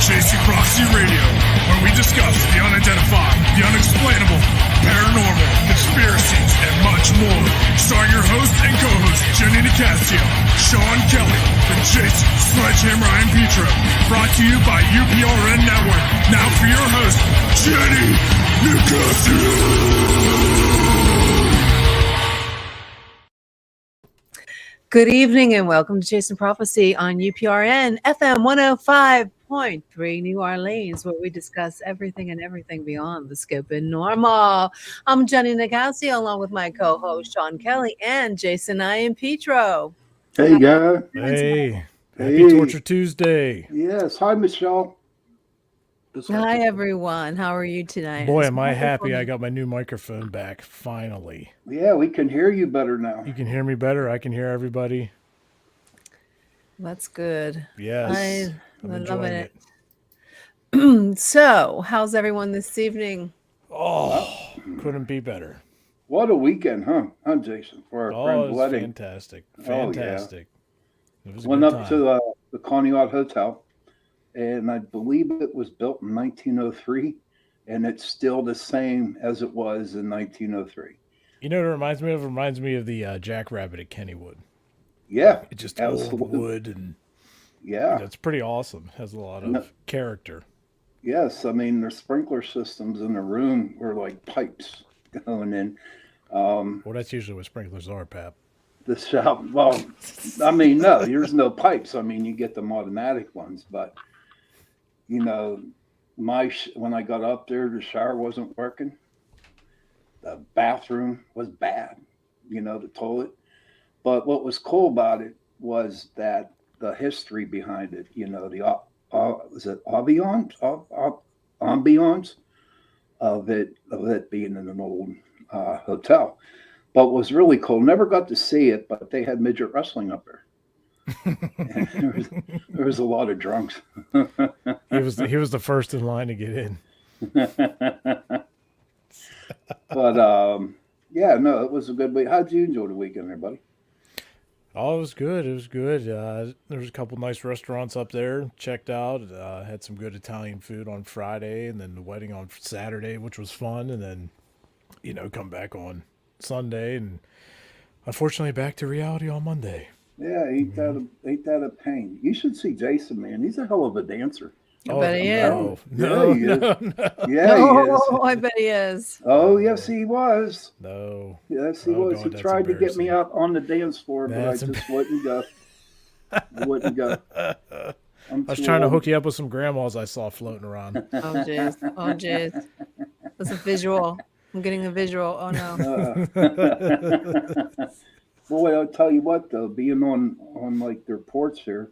Chasing Prophecy Radio, where we discuss the unidentified, the unexplainable, paranormal, conspiracies, and much more. Starring your host and co-host, Jennie Nicassio, Shawn Kelly, and Jason Sledgehammer Iampietro. Brought to you by UPRN Network. Now for your host, Jennie Nicassio. Good evening and welcome to Chasing Prophecy on UPRN FM 105.3 New Orleans, where we discuss everything and everything beyond the scope and normal. I'm Jennie Nicassio, along with my co-host Shawn Kelly and Jason Iampietro. Hey, guy. Hey. Happy Torture Tuesday. Yes. Hi, Michelle. Hi, everyone. How are you tonight? Boy, am I happy I got my new microphone back, finally. Yeah, we can hear you better now. You can hear me better. I can hear everybody. That's good. Yes. I'm loving it. So, how's everyone this evening? Oh, couldn't be better. What a weekend, huh, Jason? For our friend's wedding. Fantastic. Fantastic. It was Went up to the Conneaut Hotel. And I believe it was built in 1903, and it's still the same as it was in 1903. You know what it reminds me of? It reminds me of the Jackrabbit at Kennywood. Yeah. It's just old wood, and it's pretty awesome. It has a lot of character. Yes, I mean, the sprinkler systems in the room were like pipes going in. Well, that's usually what sprinklers are, Pap. The shop, well, I mean, no, there's no pipes. I mean, you get them automatic ones, but you know, when I got up there, the shower wasn't working. The bathroom was bad, you know, the toilet. But what was cool about it was that the history behind it, you know, the was it ambiance of it being in an old hotel. But what was really cool, never got to see it, but they had midget wrestling up there. there was a lot of drunks. He was the first in line to get in. But yeah, no, it was a good week. How'd you enjoy the weekend, everybody? Oh, it was good. It was good. There was a couple nice restaurants up there. Checked out. Had some good Italian food on Friday, and then the wedding on Saturday, which was fun. And then, you know, come back on Sunday, and unfortunately back to reality on Monday. Yeah, ain't that a pain? You should see Jason, man. He's a hell of a dancer. I bet he is. No. He is. Yeah, he is. I bet he is. Oh, yes, he was. No. Yes, he was. God, he tried to get me out on the dance floor, but I just wouldn't go. I wouldn't go. I was trying to hook you up with some grandmas I saw floating around. Oh, jeez. That's a visual. I'm getting a visual. Oh, no. Boy, I'll tell you what, though, being on like their porch here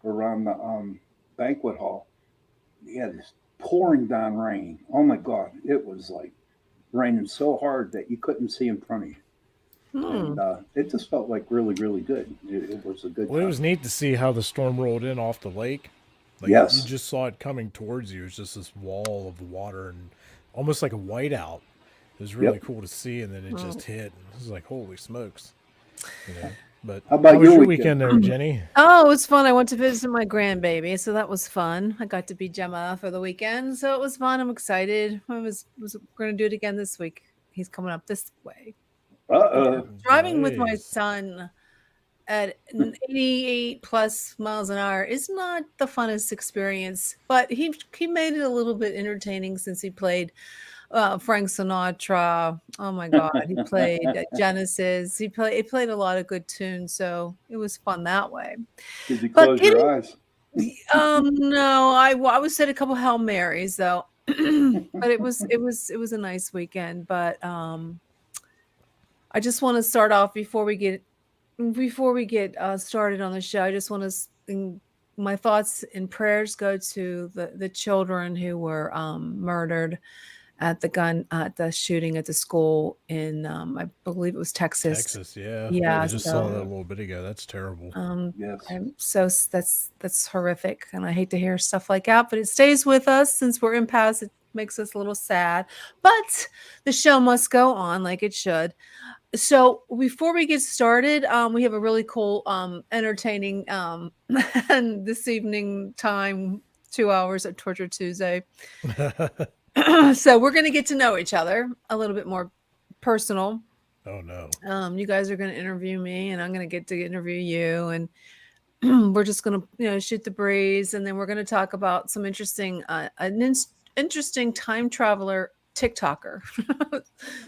around the banquet hall, yeah, this pouring down rain. Oh my God, it was like raining so hard that you couldn't see in front of you. And it just felt like really, really good. It was a good time. It was neat to see how the storm rolled in off the lake. Like, yes. You just saw it coming towards you. It was just this wall of water and almost like a whiteout. It was really cool to see, and then it just hit. It was like, holy smokes. You know, but how was your weekend there, Jenny? Oh, it was fun. I went to visit my grandbaby, so that was fun. I got to be Gemma for the weekend, so it was fun. I'm excited. We're going to do it again this week. He's coming up this way. Driving with my son at 88 plus miles an hour is not the funnest experience, but he made it a little bit entertaining since he played Frank Sinatra. Oh my God, he played Genesis. He played a lot of good tunes, so it was fun that way. Did you close your eyes? No, I said a couple Hail Marys though, but it was a nice weekend. But I just want to start off before we get started on the show. I just want to. My thoughts and prayers go to the children who were murdered at the shooting at the school in I believe it was Texas. Texas, yeah. Yeah. I just saw that a little bit ago. That's terrible. Yes. So that's horrific, and I hate to hear stuff like that, but it stays with us since we're in past. It makes us a little sad, but the show must go on like it should. So before we get started, we have a really cool, entertaining, and this evening time 2 hours of Torture Tuesday. So we're going to get to know each other a little bit more personal. Oh no. You guys are going to interview me, and I'm going to get to interview you, and we're just going to, shoot the breeze, and then we're going to talk about some interesting, interesting time traveler TikToker.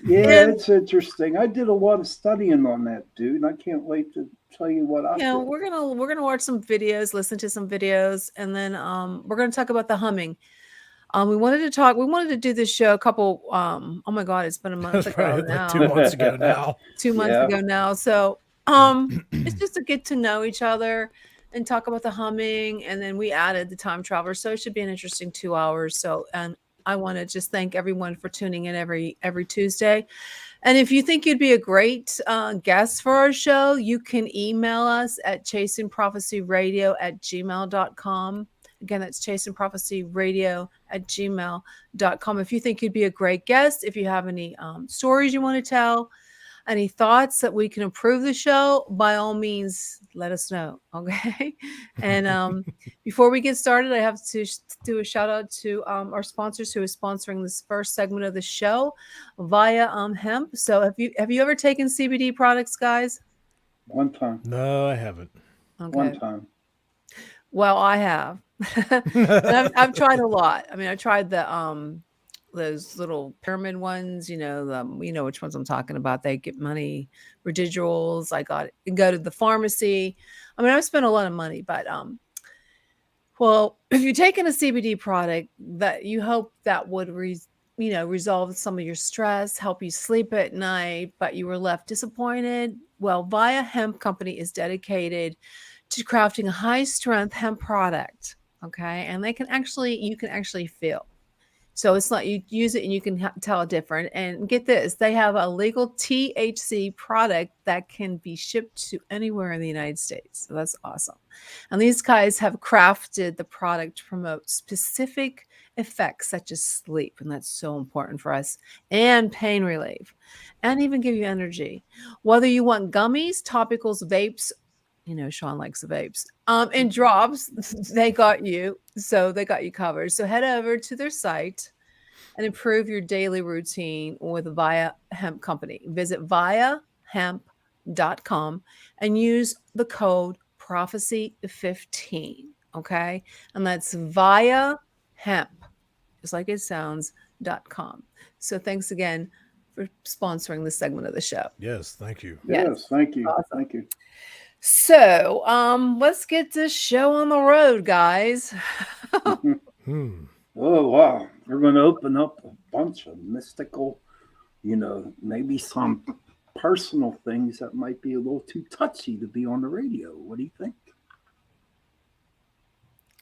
Yeah, it's interesting. I did a lot of studying on that, dude. And I can't wait to tell you what I did. We're gonna watch some videos, listen to some videos, and then we're gonna talk about the humming. We wanted to do this show a couple. Oh my God, it's been a month ago now. 2 months ago now. 2 months ago now. So it's just to get to know each other and talk about the humming, and then we added the time traveler, so it should be an interesting 2 hours. So, and I want to just thank everyone for tuning in every Tuesday. And if you think you'd be a great guest for our show, you can email us at chasingprophecyradio@gmail.com. Again, that's chasingprophecyradio@gmail.com. If you think you'd be a great guest, if you have any stories you want to tell, any thoughts that we can improve the show, by all means, let us know. Okay. And before we get started, I have to do a shout out to our sponsors who are sponsoring this first segment of the show via Hemp. So have you ever taken CBD products, guys? One time. No, I haven't. Okay. One time. Well, I have. And I've tried a lot. I mean, I tried the those little pyramid ones, you know which ones I'm talking about. They get money residuals. I go to the pharmacy. I mean, I've spent a lot of money, but well, if you're taking a CBD product, that you hope that would resolve some of your stress, help you sleep at night, but you were left disappointed. Well, Via Hemp Company is dedicated to crafting a high strength hemp product. Okay, and you can actually feel. So it's not, you use it and you can tell it different. And get this, they have a legal THC product that can be shipped to anywhere in the United States. So that's awesome. And these guys have crafted the product to promote specific effects such as sleep. And that's so important for us, and pain relief, and even give you energy. Whether you want gummies, topicals, vapes, Shawn likes the vapes, and drops, they got you. So they got you covered. So head over to their site and improve your daily routine with Via Hemp Company. Visit viahemp.com and use the code prophecy15. Okay. And that's Via Hemp, just like it sounds, .com. So thanks again for sponsoring this segment of the show. Yes. Thank you. Yes. Thank you. Awesome. Thank you. So, let's get this show on the road, guys. Oh, wow. We're going to open up a bunch of mystical, maybe some personal things that might be a little too touchy to be on the radio. What do you think?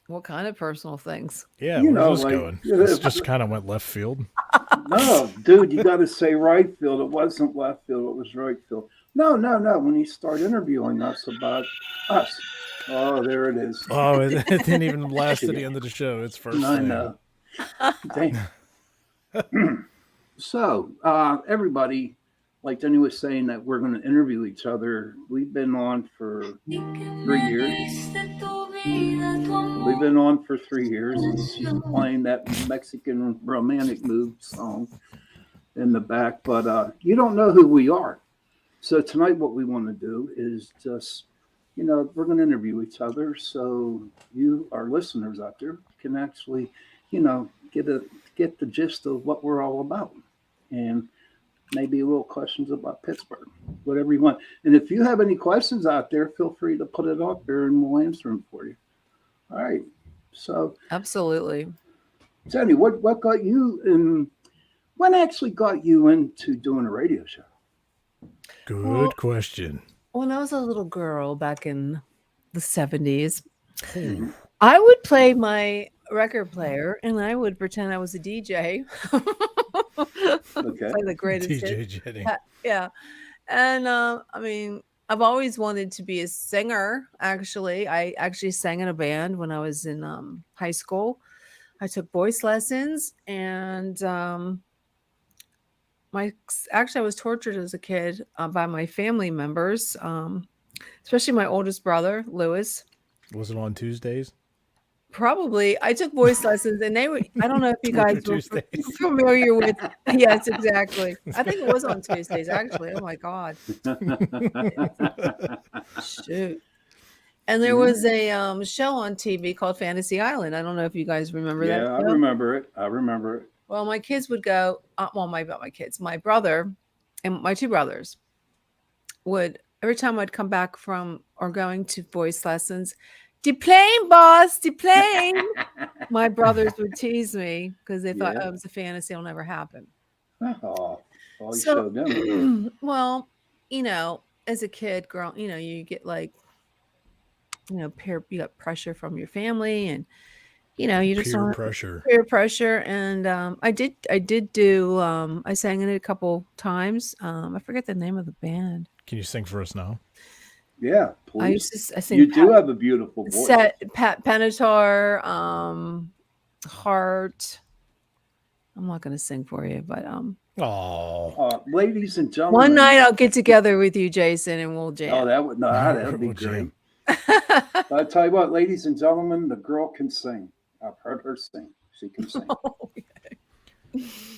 What kind of personal things? Yeah, where's this going? This just kind of went left field. No, dude, you got to say right field. It wasn't left field. It was right field. No. When you start interviewing us about us. Oh, there it is. Oh, it didn't even last to the end of the show. It's first. I know. So, everybody, like Jenny was saying, that we're going to interview each other. We've been on for 3 years. We've been on for 3 years, and she's playing that Mexican romantic move song in the back. But you don't know who we are. So tonight what we want to do is just, we're going to interview each other. So you, our listeners out there, can actually, get the gist of what we're all about. And maybe a little questions about Pittsburgh, whatever you want. And if you have any questions out there, feel free to put it out there and we'll answer them for you. All right. So absolutely. Jenny, what got you in? What actually got you into doing a radio show? Good question. When I was a little girl back in the 70s, I would play my record player and I would pretend I was a DJ. Okay. Play the greatest DJ hits. Jenny. Yeah. And I've always wanted to be a singer, actually. I actually sang in a band when I was in high school. I took voice lessons, and I was tortured as a kid by my family members, especially my oldest brother, Lewis. Was it on Tuesdays? Probably. I took voice lessons, and they were. I don't know if you guys were Tuesdays. familiar with. Yes, exactly. I think it was on Tuesdays, actually. Oh my God. Shoot. And there was a show on TV called Fantasy Island. I don't know if you guys remember that. Yeah, I remember it. I remember it. Well, my kids would go. My brother and my two brothers would, every time I'd come back from or going to voice lessons, deplane, boss, deplane. My brothers would tease me because they thought it was a fantasy. It'll never happen. Oh, well, you showed them. Well, as a kid, girl, you get like, you got pressure from your family, and you just peer pressure. Peer pressure, and I did do. I sang in it a couple times. I forget the name of the band. Can you sing for us now? Yeah, please. I used to. I sing. You do have a beautiful voice. Pat Benatar, Heart. I'm not going to sing for you, but ladies and gentlemen, one night I'll get together with you, Jason, and we'll jam. Oh, that would be great. I'll tell you what, ladies and gentlemen, the girl can sing. I've heard her sing. She can sing.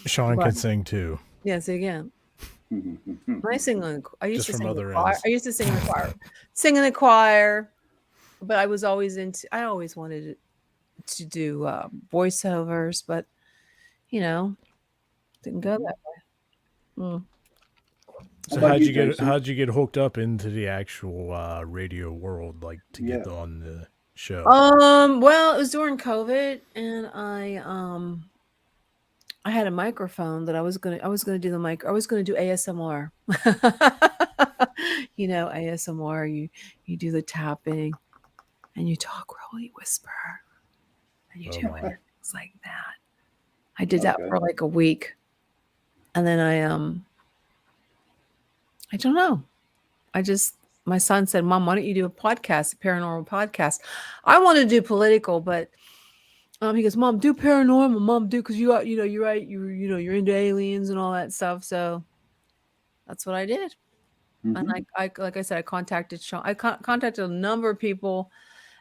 Shawn can sing too. Yes, again. I sing I used to sing in the choir. ends. I used to sing in the choir. Sing in the choir, but I always wanted to do voiceovers, but didn't go that way. So how'd you get hooked up into the actual radio world, like to get on the show? Well, it was during COVID, and I had a microphone that I was gonna do I was gonna do ASMR. ASMR, you do the tapping and you talk really whisper and you do things like that. I did that for like a week, and then I don't know. My son said, "Mom, why don't you do a podcast, a paranormal podcast?" I want to do political, but he goes, "Mom, do paranormal. Mom, do, because you're right. You're into aliens and all that stuff." So that's what I did. And I like I said, I contacted Shawn. I contacted a number of people,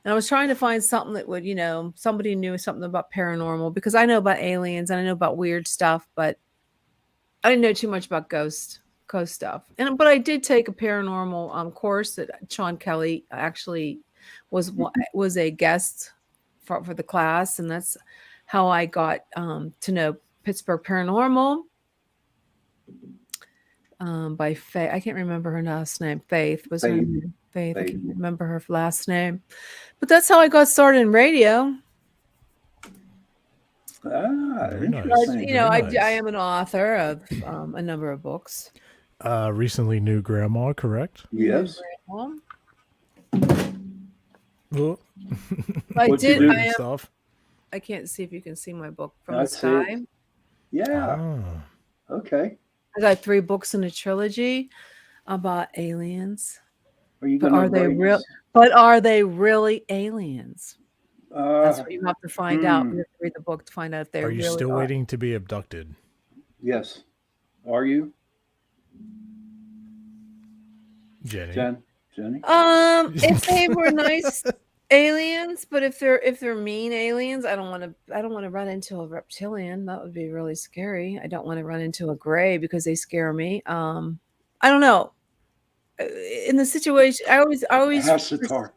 and I was trying to find something that would, somebody knew something about paranormal, because I know about aliens and I know about weird stuff, but I didn't know too much about ghost stuff. But I did take a paranormal course that Shawn Kelly actually was a guest for the class, and that's how I got to know Pittsburgh Paranormal by Faith. I can't remember her last name. Faith was her name. Faith. I can't remember her last name, but that's how I got started in radio. Very nice. I am an author of a number of books. Recently knew Grandma, correct? Yes. Well, I did. I can't see if you can see my book from the sky. Yeah. Okay. I got 3 books in a trilogy about aliens. Are they real? But are they really aliens? That's what you have to find out. You have to read the book to find out if they really are. Are you still waiting to be abducted? Yes. Are you? Jenny? If they were nice aliens, but if they're mean aliens, I don't want to run into a reptilian. That would be really scary. I don't want to run into a gray because they scare me. I don't know. In the situation, I always Ashtar.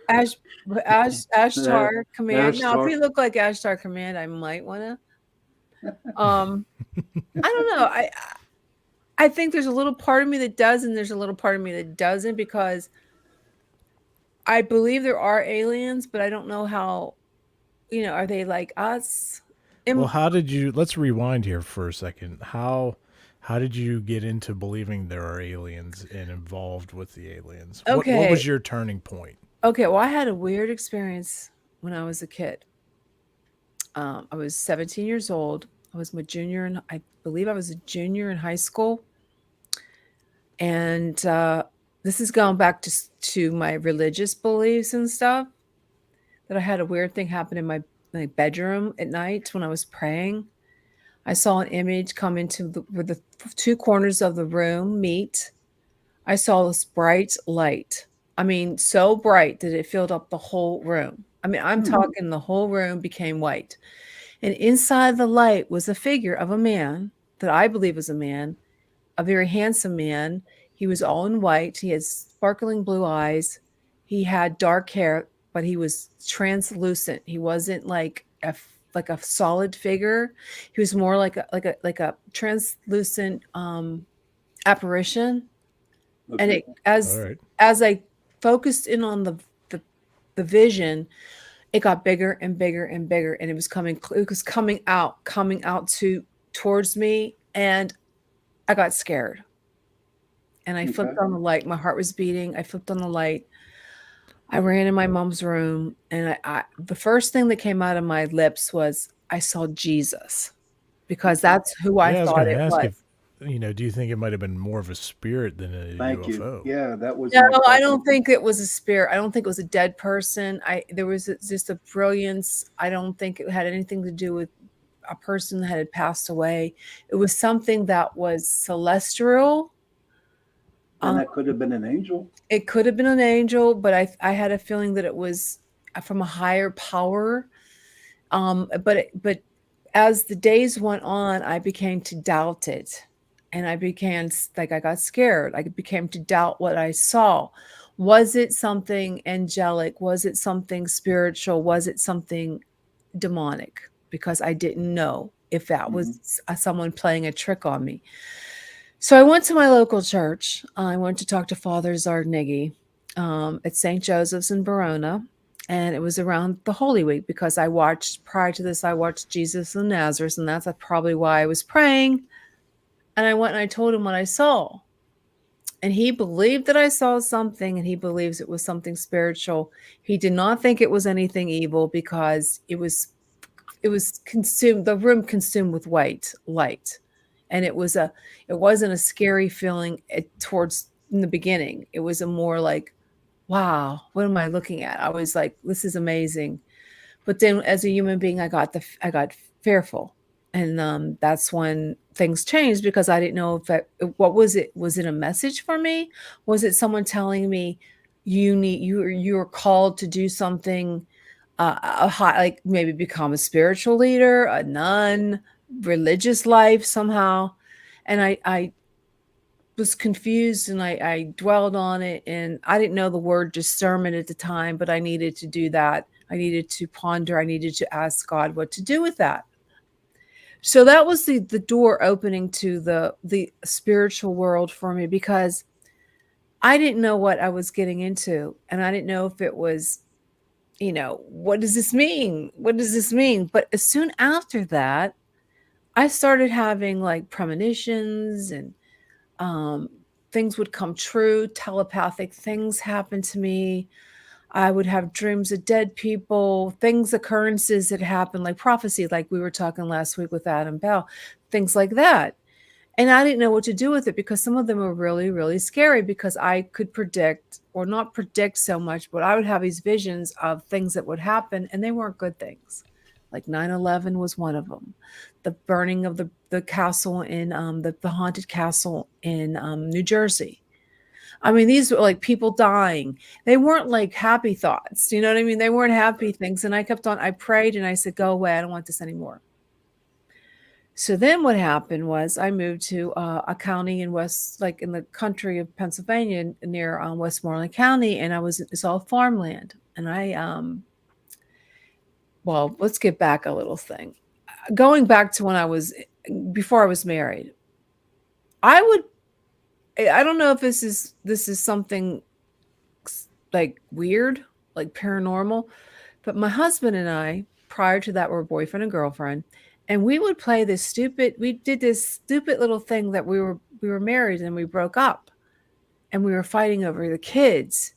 Ashtar Command. Now, if we look like Ashtar Command, I might want to. I don't know. I think there's a little part of me that does, and there's a little part of me that doesn't, because I believe there are aliens, but I don't know how. Are they like us? Well, let's rewind here for a second. How did you get into believing there are aliens and involved with the aliens? Okay. What was your turning point? Okay, well, I had a weird experience when I was a kid. I was 17 years old. I was I believe I was a junior in high school. And this is going back to my religious beliefs and stuff, that I had a weird thing happen in my bedroom at night when I was praying. I saw an image come into where the 2 corners of the room meet. I saw this bright light. I mean, so bright that it filled up the whole room. I mean, I'm talking the whole room became white. And inside the light was a figure of a man that I believe was a man, a very handsome man. He was all in white. He had sparkling blue eyes. He had dark hair, but he was translucent. He wasn't like a solid figure. He was more like a translucent apparition. Okay. And All right. as I focused in on the vision, it got bigger and bigger and bigger, and it was coming out towards me, and I got scared. And I flipped on the light. My heart was beating. I flipped on the light. I ran in my mom's room, and I the first thing that came out of my lips was, I saw Jesus, because that's who I was thought going it to ask was. if, do you think it might have been more of a spirit than a Thank UFO? you. Yeah, that was. No, I don't think it was a spirit. I don't think it was a dead person. There was just a brilliance. I don't think it had anything to do with a person that had passed away. It was something that was celestial. And that could have been an angel. It could have been an angel, but I had a feeling that it was from a higher power. But as the days went on, I began to doubt it. And I got scared. I became to doubt what I saw. Was it something angelic? Was it something spiritual? Was it something demonic? Because I didn't know if that was someone playing a trick on me. So I went to my local church. I went to talk to Father Zardniggy at St. Joseph's in Verona. And it was around the Holy Week, because prior to this, I watched Jesus in Nazareth. And that's probably why I was praying. And I went and I told him what I saw. And he believed that I saw something, and he believes it was something spiritual. He did not think it was anything evil, because it was consumed, the room consumed with white light. And it wasn't a scary feeling towards in the beginning. It was a more like, wow, what am I looking at? I was like, this is amazing. But then as a human being, I got fearful. And that's when things changed, because I didn't know what was it? Was it a message for me? Was it someone telling me you're called to do something, like maybe become a spiritual leader, a nun, religious life somehow? And I was confused, and I dwelled on it, and I didn't know the word discernment at the time, but I needed to do that. I needed to ponder. I needed to ask God what to do with that. So that was the door opening to the spiritual world for me, because I didn't know what I was getting into, and I didn't know if it was, what does this mean? What does this mean? But as soon after that, I started having like premonitions, and things would come true. Telepathic things happened to me. I would have dreams of dead people, occurrences that happened, like prophecy, like we were talking last week with Adam Bell, things like that. And I didn't know what to do with it, because some of them were really, really scary, because I could predict, or not predict so much, but I would have these visions of things that would happen, and they weren't good things. Like 9/11 was one of them. The burning of the castle in the haunted castle in New Jersey. I mean, these were like people dying. They weren't like happy thoughts. You know what I mean? They weren't happy things. And I prayed, and I said, go away. I don't want this anymore. So then what happened was I moved to a county in in the country of Pennsylvania, near Westmoreland County. And it's all farmland. And well, let's get back a little thing. Going back to before I was married, I don't know if this is something like weird, like paranormal, but my husband and I, prior to that, were boyfriend and girlfriend, and we did this stupid little thing that we were married, and we broke up, and we were fighting over the kids.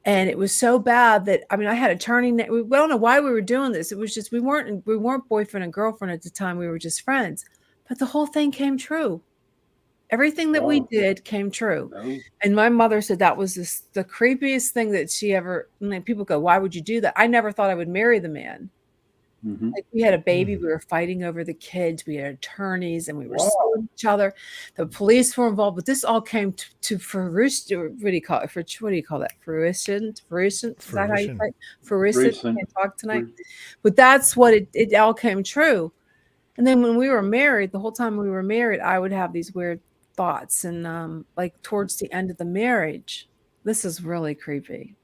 And it was so bad that, I mean, I had a turning. We don't know why we were doing this. It was just, we weren't boyfriend and girlfriend at the time. We were just friends, but the whole thing came true. Everything that we did came true. No. And my mother said that was the creepiest thing that she ever, people go, why would you do that? I never thought I would marry the man. Mm-hmm. Like we had a baby, we were fighting over the kids, we had attorneys, and we were Wow. suing each other. The police were involved, but this all came to fruition. What do you call it? What do you call that? Fruition? Fruition? Is that how you say it? Fruition? Fruition. Can't talk tonight. But that's what it all came true. And then when we were married, the whole time we were married, I would have these weird thoughts. And like towards the end of the marriage, this is really creepy.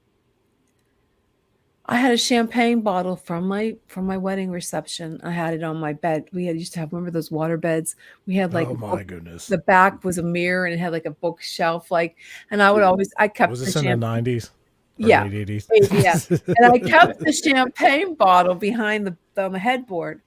I had a champagne bottle from my wedding reception. I had it on my bed. Used to have, remember those water beds? We had like, oh my goodness. The back was a mirror and it had like a bookshelf, and I kept was this in the 90s? Yeah. Late 80s? Yeah. And I kept the champagne bottle behind on the headboard.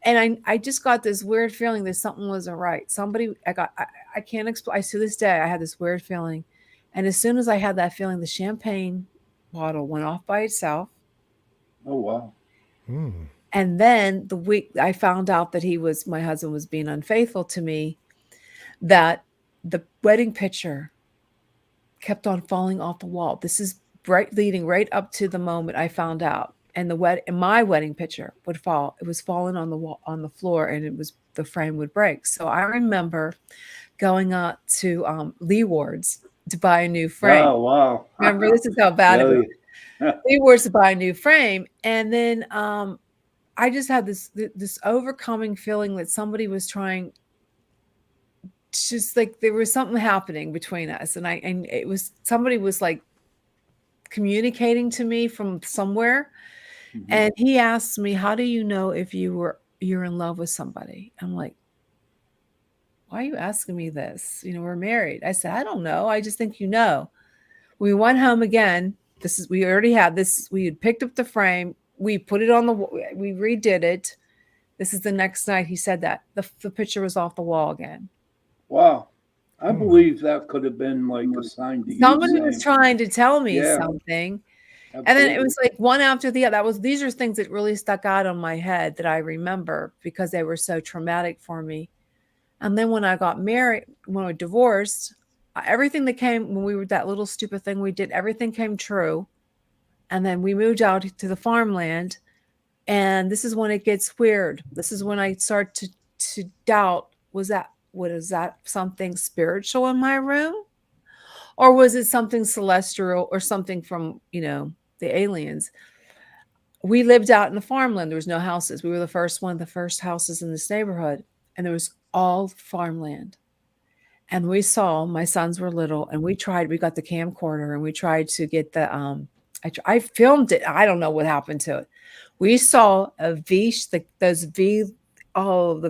And I just got this weird feeling that something wasn't right. I can't explain. To this day, I had this weird feeling. And as soon as I had that feeling, the champagne bottle went off by itself. Oh, wow. And then the week I found out that my husband was being unfaithful to me, that the wedding picture kept on falling off the wall. This is leading right up to the moment I found out. And my wedding picture would fall. It was falling on the wall, on the floor, and the frame would break. So I remember going up to Lee Ward's to buy a new frame. Oh, wow. Remember, this is how bad it was. Lee Ward's to buy a new frame. And then I just had this overcoming feeling that somebody was trying, just like there was something happening between us. And it was, somebody was like communicating to me from somewhere. Mm-hmm. And he asked me, how do you know if you're in love with somebody? I'm like, why are you asking me this? We're married. I said, I don't know. I just think you know. We went home again. We already had this. We had picked up the frame. We put it on we redid it. This is the next night he said that. The picture was off the wall again. Wow. I believe that could have been like a sign to somebody was trying to tell me something. Absolutely. And then it was like one after the other. These are things that really stuck out on my head that I remember because they were so traumatic for me. And then when I got married, when we divorced, everything that came, when we were that little stupid thing we did, everything came true. And then we moved out to the farmland. And this is when it gets weird. This is when I start to doubt, was that something spiritual in my room? Or was it something celestial or something from, the aliens? We lived out in the farmland. There was no houses. We were one of the first houses in this neighborhood. And there was all farmland. And we saw, my sons were little, and we got the camcorder and we tried to get the, I filmed it. I don't know what happened to it. We saw the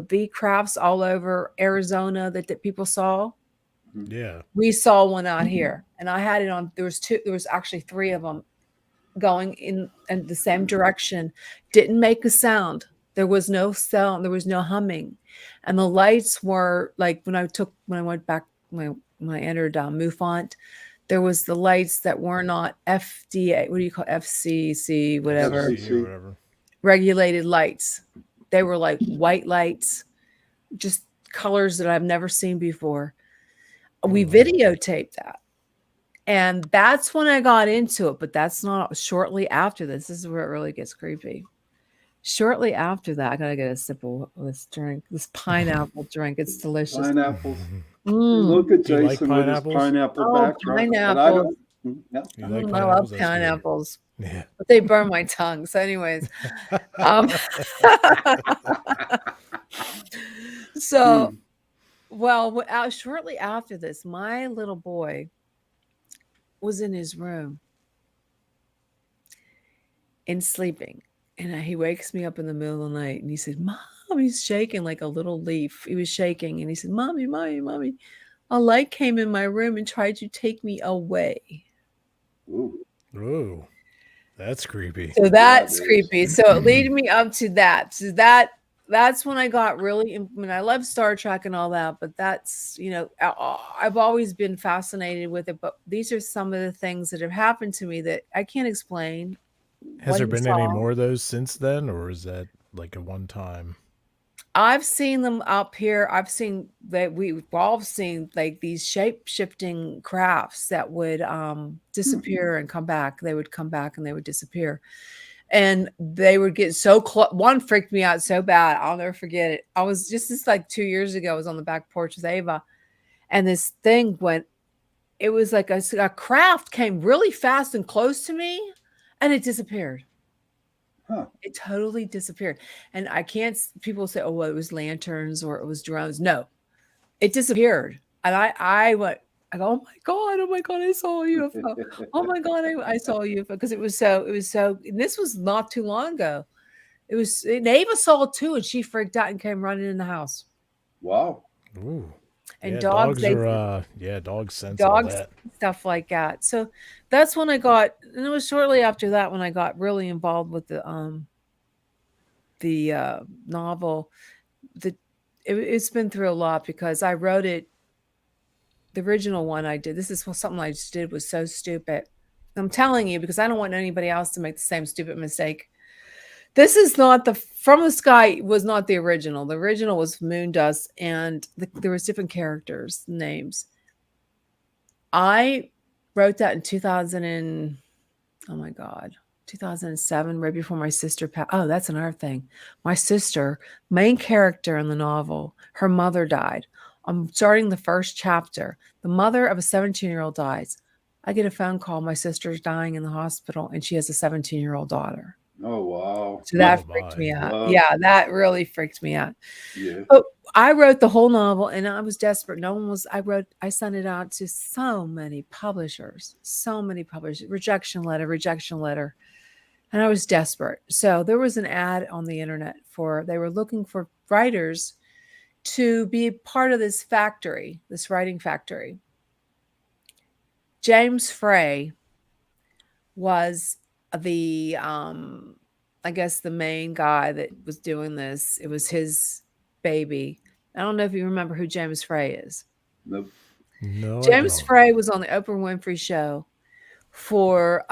V crafts all over Arizona that people saw. Yeah. We saw one out here, and I had it on. There was actually 3 of them going in the same direction. Didn't make a sound. There was no sound. There was no humming. And the lights were like, when I went back, when I entered MUFONT, there was the lights that were not FDA. What do you call FCC, whatever. FCC or whatever. Regulated lights. They were like white lights, just colors that I've never seen before. We videotaped that. And that's when I got into it, but that's not shortly after this. This is where it really gets creepy. Shortly after that, I gotta get a sip of this drink, this pineapple drink. It's delicious. Pineapples. Look at Jason like with his pineapple backdrop. Pineapples. I love pineapples. Yeah. But they burn my tongue. So anyways. Shortly after this, my little boy was in his room and sleeping. And he wakes me up in the middle of the night and he said, Mom, he's shaking like a little leaf. He was shaking. And he said, Mommy, a light came in my room and tried to take me away. Ooh, that's creepy. So that's creepy. So it led me up to that. So that's when I got really, I love Star Trek and all that, but that's, I've always been fascinated with it. But these are some of the things that have happened to me that I can't explain. Has there been any more of those since then, or is that like a one time? I've seen them up here. I've seen that we've all seen like these shape shifting crafts that would disappear and come back. They would come back and they would disappear. And they would get so close. One freaked me out so bad. I'll never forget it. I was this like 2 years ago. I was on the back porch with Ava, and this thing went. It was like a craft came really fast and close to me, and it disappeared. Huh. It totally disappeared. And I can't. People say, "Oh, well, it was lanterns or it was drones." No, it disappeared. And I went. I go, oh my God, I saw a UFO. Oh my God, I saw a UFO because it was so, and this was not too long ago. And Ava saw it too, and she freaked out and came running in the house. Wow. Ooh. And Yeah, dogs dogs sense all dogs, that. stuff like that. So that's when I got, and it was shortly after that when I got really involved with the novel. It's been through a lot because I wrote it. The original one I did, this is something I just did was so stupid. I'm telling you because I don't want anybody else to make the same stupid mistake. This is not From the Sky was not the original. The original was Moon Dust, and there was different characters, names. I wrote that in 2007, right before my sister passed. Oh, that's another thing. My sister, main character in the novel, her mother died. I'm starting the first chapter. The mother of a 17-year-old dies. I get a phone call. My sister's dying in the hospital, and she has a 17-year-old daughter. Oh, wow. So that freaked me out. Wow. Yeah, that really freaked me out. Yeah. But I wrote the whole novel, and I was desperate. I sent it out to so many publishers. Rejection letter. And I was desperate. So there was an ad on the internet they were looking for writers to be part of this factory, this writing factory. James Frey was the, I guess the main guy that was doing this. It was his baby. I don't know if you remember who James Frey is. Nope. No, James Frey was on the Oprah Winfrey Show for,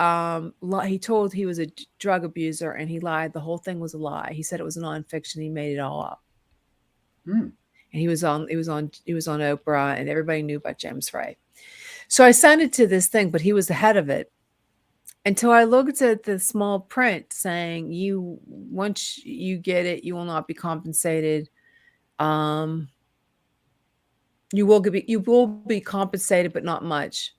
he told he was a drug abuser and he lied. The whole thing was a lie. He said it was nonfiction. He made it all up. And he was on Oprah, and everybody knew about James Frey. So I sent it to this thing, but he was the head of it. Until I looked at the small print saying, once you get it, you will not be compensated. You will be compensated, but not much.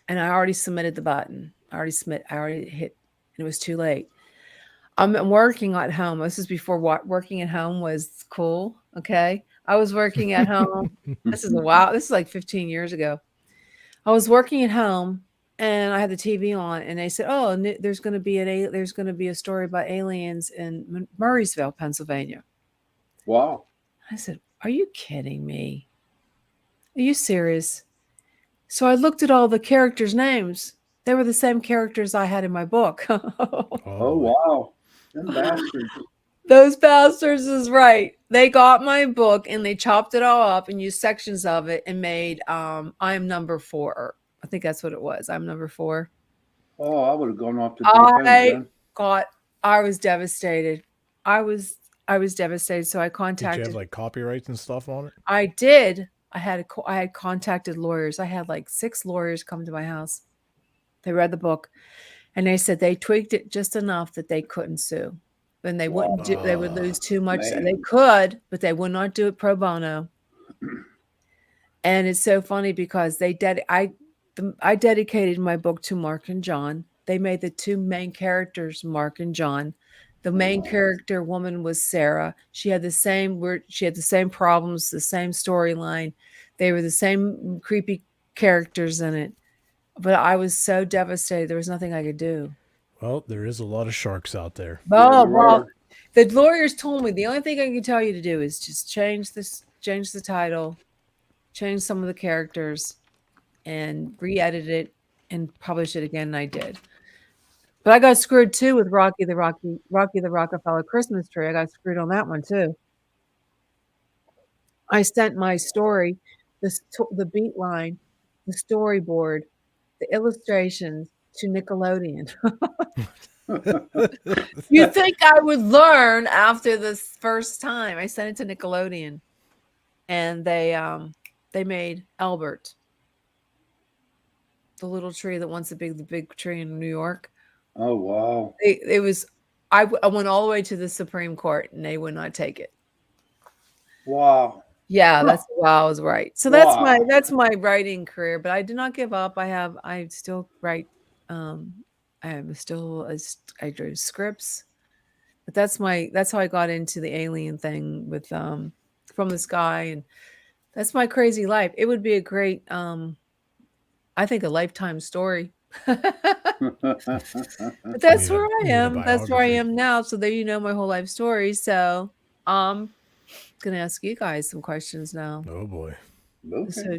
And I already submitted the button. I already hit, and it was too late. I'm working at home. This is before working at home was cool. Okay. I was working at home. This is like 15 years ago. I was working at home and I had the TV on, and they said, "Oh, there's going to be a story about aliens in Murraysville, Pennsylvania." Wow. I said, "Are you kidding me? Are you serious?" So I looked at all the characters' names. They were the same characters I had in my book. Oh, wow. Them bastards. Those bastards is right. They got my book and they chopped it all up and used sections of it and made I'm number 4. I think that's what it was. I'm number 4. Oh, I would have gone off the deep end. I was devastated. I was devastated. So I contacted. Did you have like copyrights and stuff on it? I did. I had contacted lawyers. I had like 6 lawyers come to my house. They read the book and they said they tweaked it just enough that they couldn't sue. And they wouldn't do, they would lose too much. Man. They could, but they would not do it pro bono. And it's so funny because I dedicated my book to Mark and John. They made the 2 main characters, Mark and John. The main character woman was Sarah. She had the same problems, the same storyline. They were the same creepy characters in it. But I was so devastated. There was nothing I could do. Well, there is a lot of sharks out there. Well, the lawyers told me the only thing I can tell you to do is just change the title, change some of the characters, and re-edit it and publish it again. And I did. But I got screwed too with Rocky the Rockefeller Christmas Tree. I got screwed on that one too. I sent my story, the beat line, the storyboard, the illustrations to Nickelodeon. You think I would learn after this first time? I sent it to Nickelodeon, and they made Albert, the little tree that wants to be the big tree in New York. Oh, wow. It was. I went all the way to the Supreme Court, and they would not take it. Wow. Yeah, that's why I was right. So Wow. that's my writing career, but I did not give up. I still write. I am still I do scripts, but that's how I got into the alien thing with From the Sky, and that's my crazy life. It would be a great I think a lifetime story. But that's where I need a am. That's where I biography. am now. So there you know my whole life story. So gonna ask you guys some questions now. Oh boy. Okay. So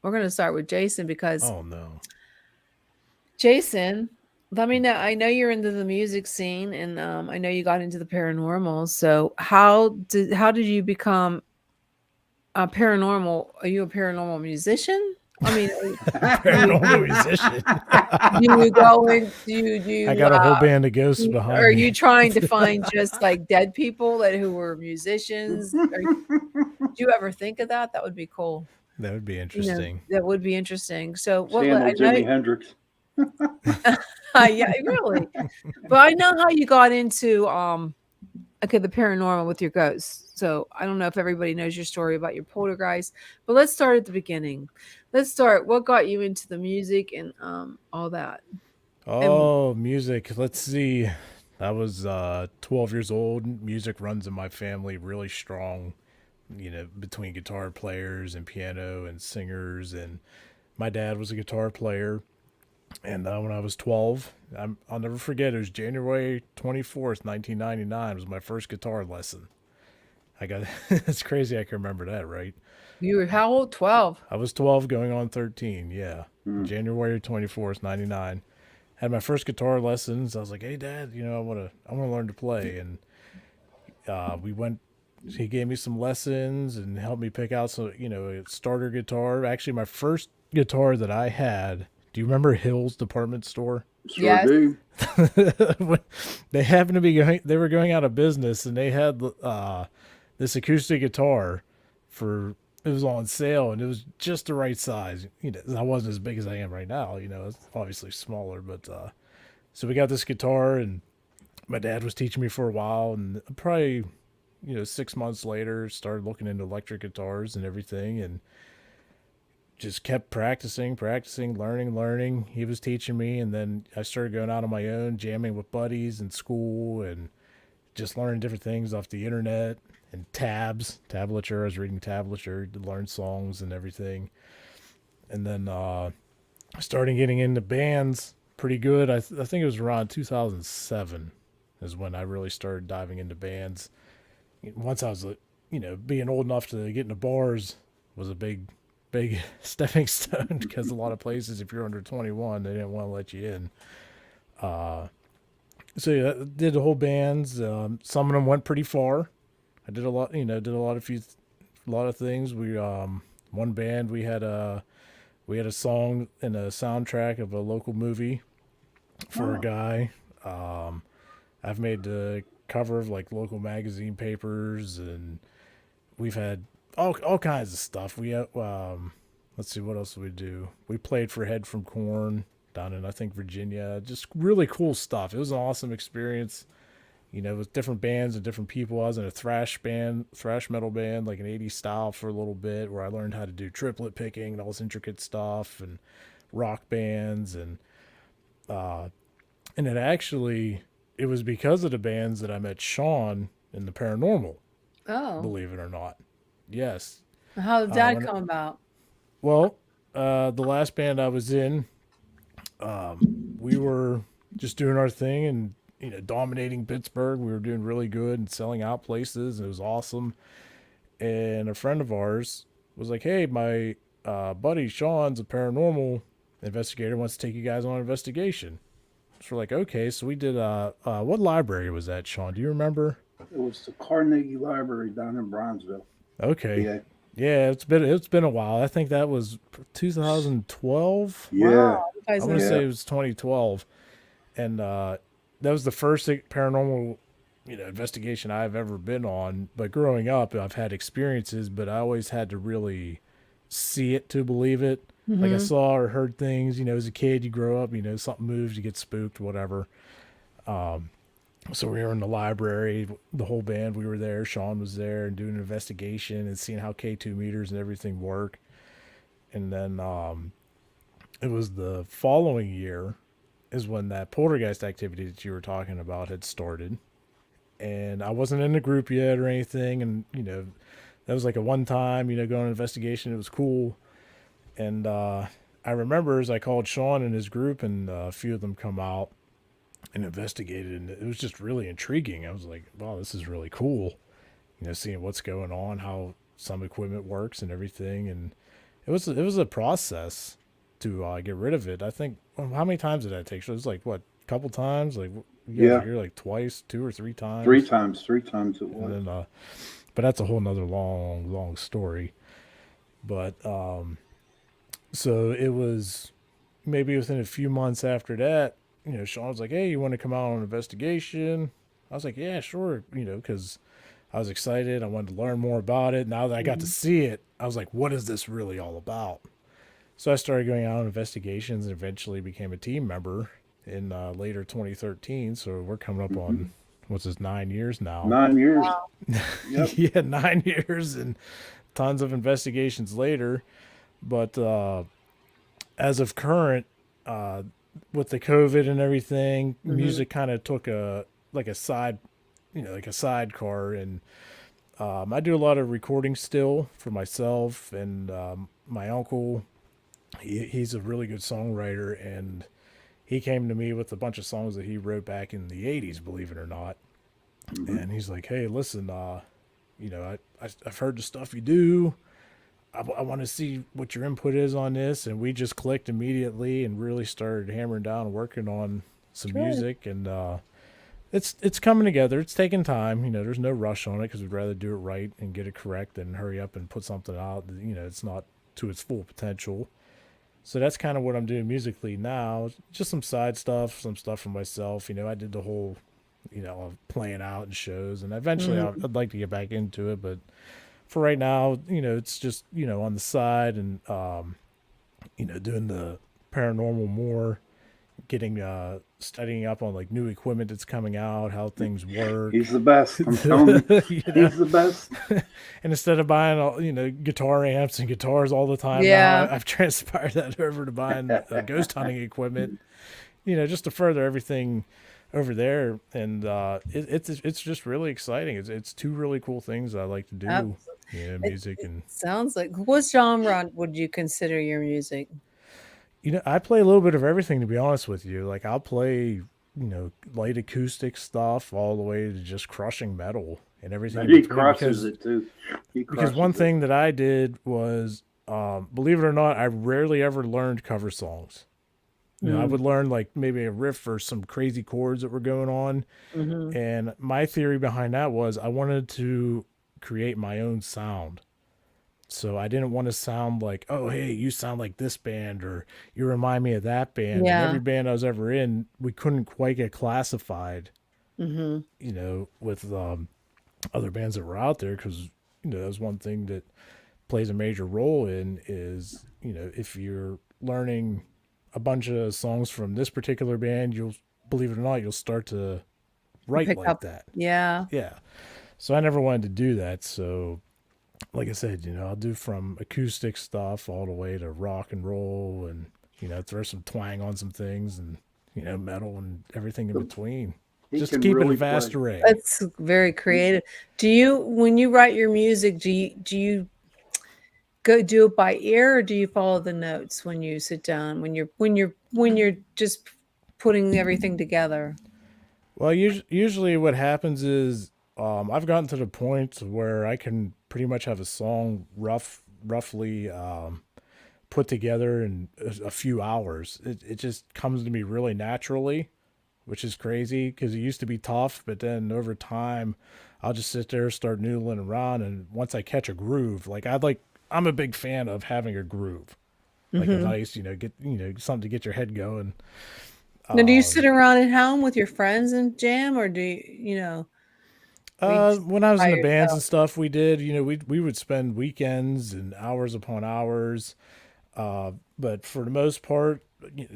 we're gonna start with Jason because Oh no. Jason, let me know. I know you're into the music scene, and I know you got into the paranormal. So how did you become a paranormal? Are you a paranormal musician? I mean, Paranormal musician. do you go in? Do you? I got a whole band of ghosts behind Are me. you trying to find just like dead people who were musicians? Do you ever think of that? That would be cool. That would be You know, interesting. that would be interesting. So what? Channel I Jimi know, Hendrix. yeah, really. But I know how you got into the paranormal with your ghosts. So I don't know if everybody knows your story about your poltergeist, but let's start at the beginning. Let's start. What got you into the music and all that? Oh, music. Let's see. I was 12 years old. Music runs in my family really strong, between guitar players and piano and singers. And my dad was a guitar player. And when I was 12, I'll never forget, it was January 24th, 1999, was my first guitar lesson. It's crazy I can remember that, right? You were how old? 12. I was 12 going on 13, yeah. Mm. January 24th, 99. Had my first guitar lessons. I was like, "Hey dad, I want to learn to play." And he gave me some lessons and helped me pick out some, a starter guitar. Actually, my first guitar that I had, do you remember Hill's department store? Sure Yes. do. They happened to be they were going out of business, and they had this acoustic guitar it was on sale, and it was just the right size. I wasn't as big as I am right now. It's obviously smaller, but so we got this guitar, and my dad was teaching me for a while, and probably 6 months later started looking into electric guitars and everything, and just kept practicing, learning. He was teaching me, and then I started going out on my own, jamming with buddies in school, and just learning different things off the internet and tablature. I was reading tablature to learn songs and everything. And then starting getting into bands pretty good. I think it was around 2007 is when I really started diving into bands. Once I was, being old enough to get into bars was a big stepping stone, because a lot of places, if you're under 21, they didn't want to let you in. So yeah, did the whole bands. Some of them went pretty far. I did a lot, did a lot of things. We one band, we had a song in a soundtrack of a local movie for a guy. I've made the cover of like local magazine papers, and we've had all kinds of stuff. We let's see, what else did we do? We played for Head from Corn down in, I think, Virginia. Just really cool stuff. It was an awesome experience. With different bands and different people. I was in a thrash metal band, like an 80s style for a little bit, where I learned how to do triplet picking and all this intricate stuff, and rock bands, and it was because of the bands that I met Shawn in the paranormal. Oh. Believe it or not. Yes. How did that come about? Well, the last band I was in, we were just doing our thing and dominating Pittsburgh. We were doing really good and selling out places. It was awesome. And a friend of ours was like, "Hey, my buddy Sean's a paranormal investigator, wants to take you guys on an investigation." So we're like, okay. So we did. What library was that, Sean? Do you remember? It was the Carnegie Library down in Bronzeville. Okay. Yeah, it's been a while. I think that was 2012. Yeah. Wow, I want to say it was 2012, and that was the first paranormal, investigation I've ever been on. But growing up, I've had experiences, but I always had to really see it to believe it. Like I saw or heard things, as a kid, you grow up, something moves, you get spooked, whatever. So we were in the library, the whole band, we were there. Shawn was there and doing an investigation and seeing how K2 meters and everything work. And then it was the following year is when that poltergeist activity that you were talking about had started. And I wasn't in the group yet or anything. And, that was like a one time, going on investigation. It was cool. And I remember as I called Shawn and his group, and a few of them come out and investigated, and it was just really intriguing. I was like, wow, this is really cool. Seeing what's going on, how some equipment works and everything. And it was a process to get rid of it. I think, how many times did that take? So it was like, what, a couple times? Like, you're like twice, 2 or 3 times? 3 times it was. And then, but that's a whole nother long story. But so it was maybe within a few months after that, Shawn was like, hey, you want to come out on an investigation? I was like, yeah, sure, because I was excited. I wanted to learn more about it. Now that I got to see it, I was like, what is this really all about? So I started going out on investigations and eventually became a team member in later 2013. So we're coming up on, what's this, 9 years now? 9 years. Wow. Yep. Yeah, 9 years and tons of investigations later. But as of current, with the COVID and everything, music kind of took a side, like a sidecar. And I do a lot of recording still for myself and my uncle. He's a really good songwriter, and he came to me with a bunch of songs that he wrote back in the 80s, believe it or not. And he's like, hey, listen, I've heard the stuff you do. I want to see what your input is on this. And we just clicked immediately and really started hammering down and working on some music. And it's coming together. It's taking time. There's no rush on it because we'd rather do it right and get it correct than hurry up and put something out. It's not to its full potential. So that's kind of what I'm doing musically now. Just some side stuff, some stuff for myself. I did the whole, playing out and shows. And eventually I'd like to get back into it, but for right now, it's just, on the side and, doing the paranormal more, getting, studying up on like new equipment that's coming out, how things work. He's the best. I'm telling you. He's the best. And instead of buying, all, guitar amps and guitars all the time, Yeah. now I've transpired that over to buying ghost hunting equipment, just to further everything over there. And it's just really exciting. It's 2 really cool things I like to do. Absolutely. Music and Sounds like, what genre would you consider your music? I play a little bit of everything, to be honest with you. Like I'll play, light acoustic stuff all the way to just crushing metal and everything. And he crushes it too. Because one thing that I did was, believe it or not, I rarely ever learned cover songs. I would learn like maybe a riff or some crazy chords that were going on. And my theory behind that was I wanted to create my own sound. So I didn't want to sound like, oh, hey, you sound like this band or you remind me of that band. Yeah. And every band I was ever in, we couldn't quite get classified, with other bands that were out there because, that was one thing that plays a major role in is, if you're learning a bunch of songs from this particular band, you'll, believe it or not, you'll start to write Pick like up. that. Yeah. Yeah. So I never wanted to do that. So like I said, I'll do from acoustic stuff all the way to rock and roll and, throw some twang on some things and, metal and everything in between. Just to keep it a vast array. That's very creative. When you write your music, do you go do it by ear or do you follow the notes when you sit down, when you're just putting everything together? Well, usually what happens is, I've gotten to the point where I can pretty much have a song roughly put together in a few hours. It just comes to me really naturally, which is crazy because it used to be tough, but then over time, I'll just sit there, start noodling around, and once I catch a groove, I'm a big fan of having a groove, like a nice, get something to get your head going. Now, do you sit around at home with your friends and jam, or do you? When I was in the bands yourself? and stuff, we did, we would spend weekends and hours upon hours. But for the most part,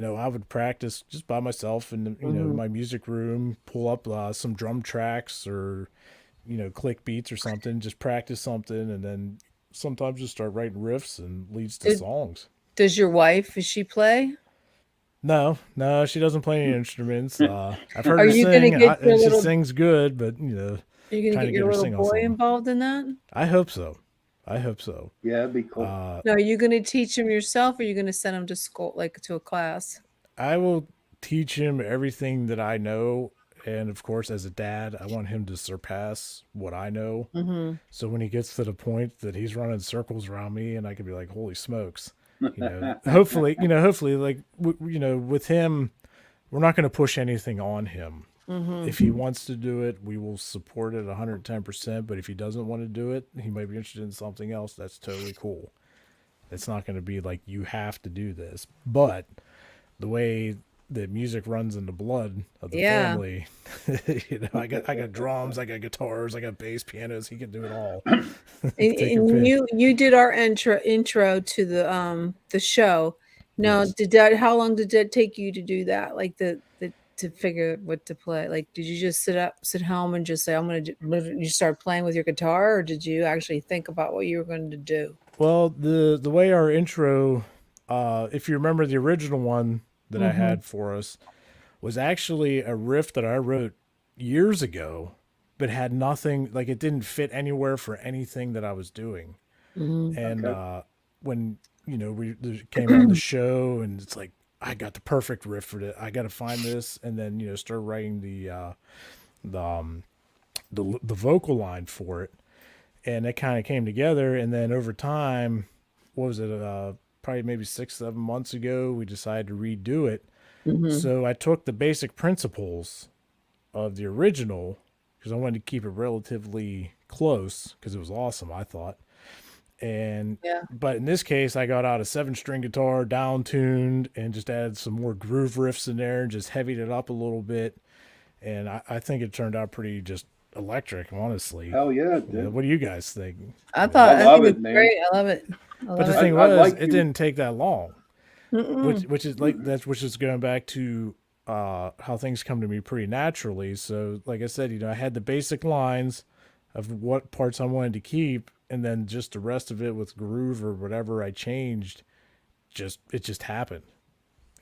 I would practice just by myself in my music room, pull up some drum tracks or click beats or something, just practice something, and then sometimes just start writing riffs and leads to songs. Does your wife, does she play? No, she doesn't play any instruments. I've heard Are her you sing, gonna get your and she little- sings good, but Are you trying gonna to get get your her little sing on boy something. involved in that? I hope so. Yeah, it'd be cool. No, are you gonna teach him yourself, or are you gonna send him to school, like to a class? I will teach him everything that I know, and of course, as a dad, I want him to surpass what I know. Mm-hmm. So when he gets to the point that he's running circles around me, and I can be like, "Holy smokes!" Hopefully, like with him, we're not going to push anything on him. Mm-hmm. If he wants to do it, we will support it 110%. But if he doesn't want to do it, he might be interested in something else. That's totally cool. It's not going to be like, you have to do this. But the way that music runs in the blood of the family, I got drums, I got guitars, I got bass, pianos. He can do it all. And you did our intro to the show. Now, Yes. how long did that take you to do that? Like to figure what to play? Like, did you just sit home and just say, you start playing with your guitar, or did you actually think about what you were going to do? Well, the way our intro, if you remember the original one that I had for us, was actually a riff that I wrote years ago, but had nothing, like it didn't fit anywhere for anything that I was doing. And when we came on the show, and it's like, I got the perfect riff for it. I got to find this, and then start writing the vocal line for it, and it kind of came together. And then over time, what was it? Probably maybe 6-7 months ago, we decided to redo it. So I took the basic principles of the original, because I wanted to keep it relatively close, because it was awesome, I thought. And but in this case, I got out a 7-string guitar, down tuned, and just added some more groove riffs in there, and just heavied it up a little bit. And I think it turned out pretty just electric, honestly. Hell yeah, dude. What do you guys think? I think it's great. I love it. But the thing was, it didn't take that long, which is going back to how things come to me pretty naturally. So, like I said, I had the basic lines of what parts I wanted to keep, and then just the rest of it with groove or whatever I changed, it just happened.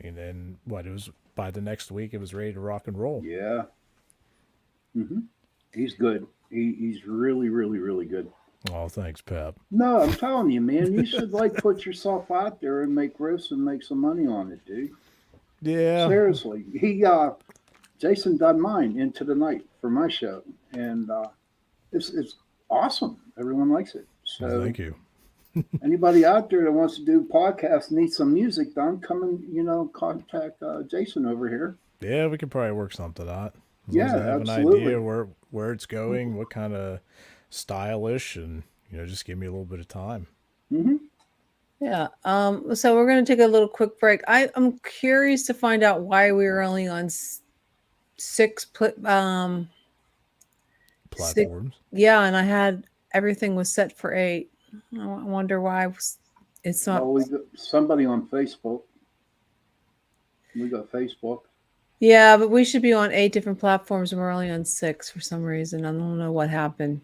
And then it was by the next week, it was ready to rock and roll. Yeah. He's good. He's really, really, really good. Oh, thanks, Pep. No, I'm telling you, man, you should put yourself out there and make riffs and make some money on it, dude. Yeah. Seriously. Jason done mine Into the Night for my show, and it's awesome. Everyone likes it. So well, thank you. Anybody out there that wants to do podcasts, needs some music done, come and contact Jason over here. Yeah, we could probably work something out. As Yeah, long as I have absolutely. an idea where it's going, what kind of stylish, and just give me a little bit of time. Yeah. So we're going to take a little quick break. I'm curious to find out why we were only on 6 platforms. Yeah, and I had everything was set for 8. I wonder why it's not. Well, we got somebody on Facebook. We got Facebook. Yeah, but we should be on 8 different platforms, and we're only on 6 for some reason. I don't know what happened.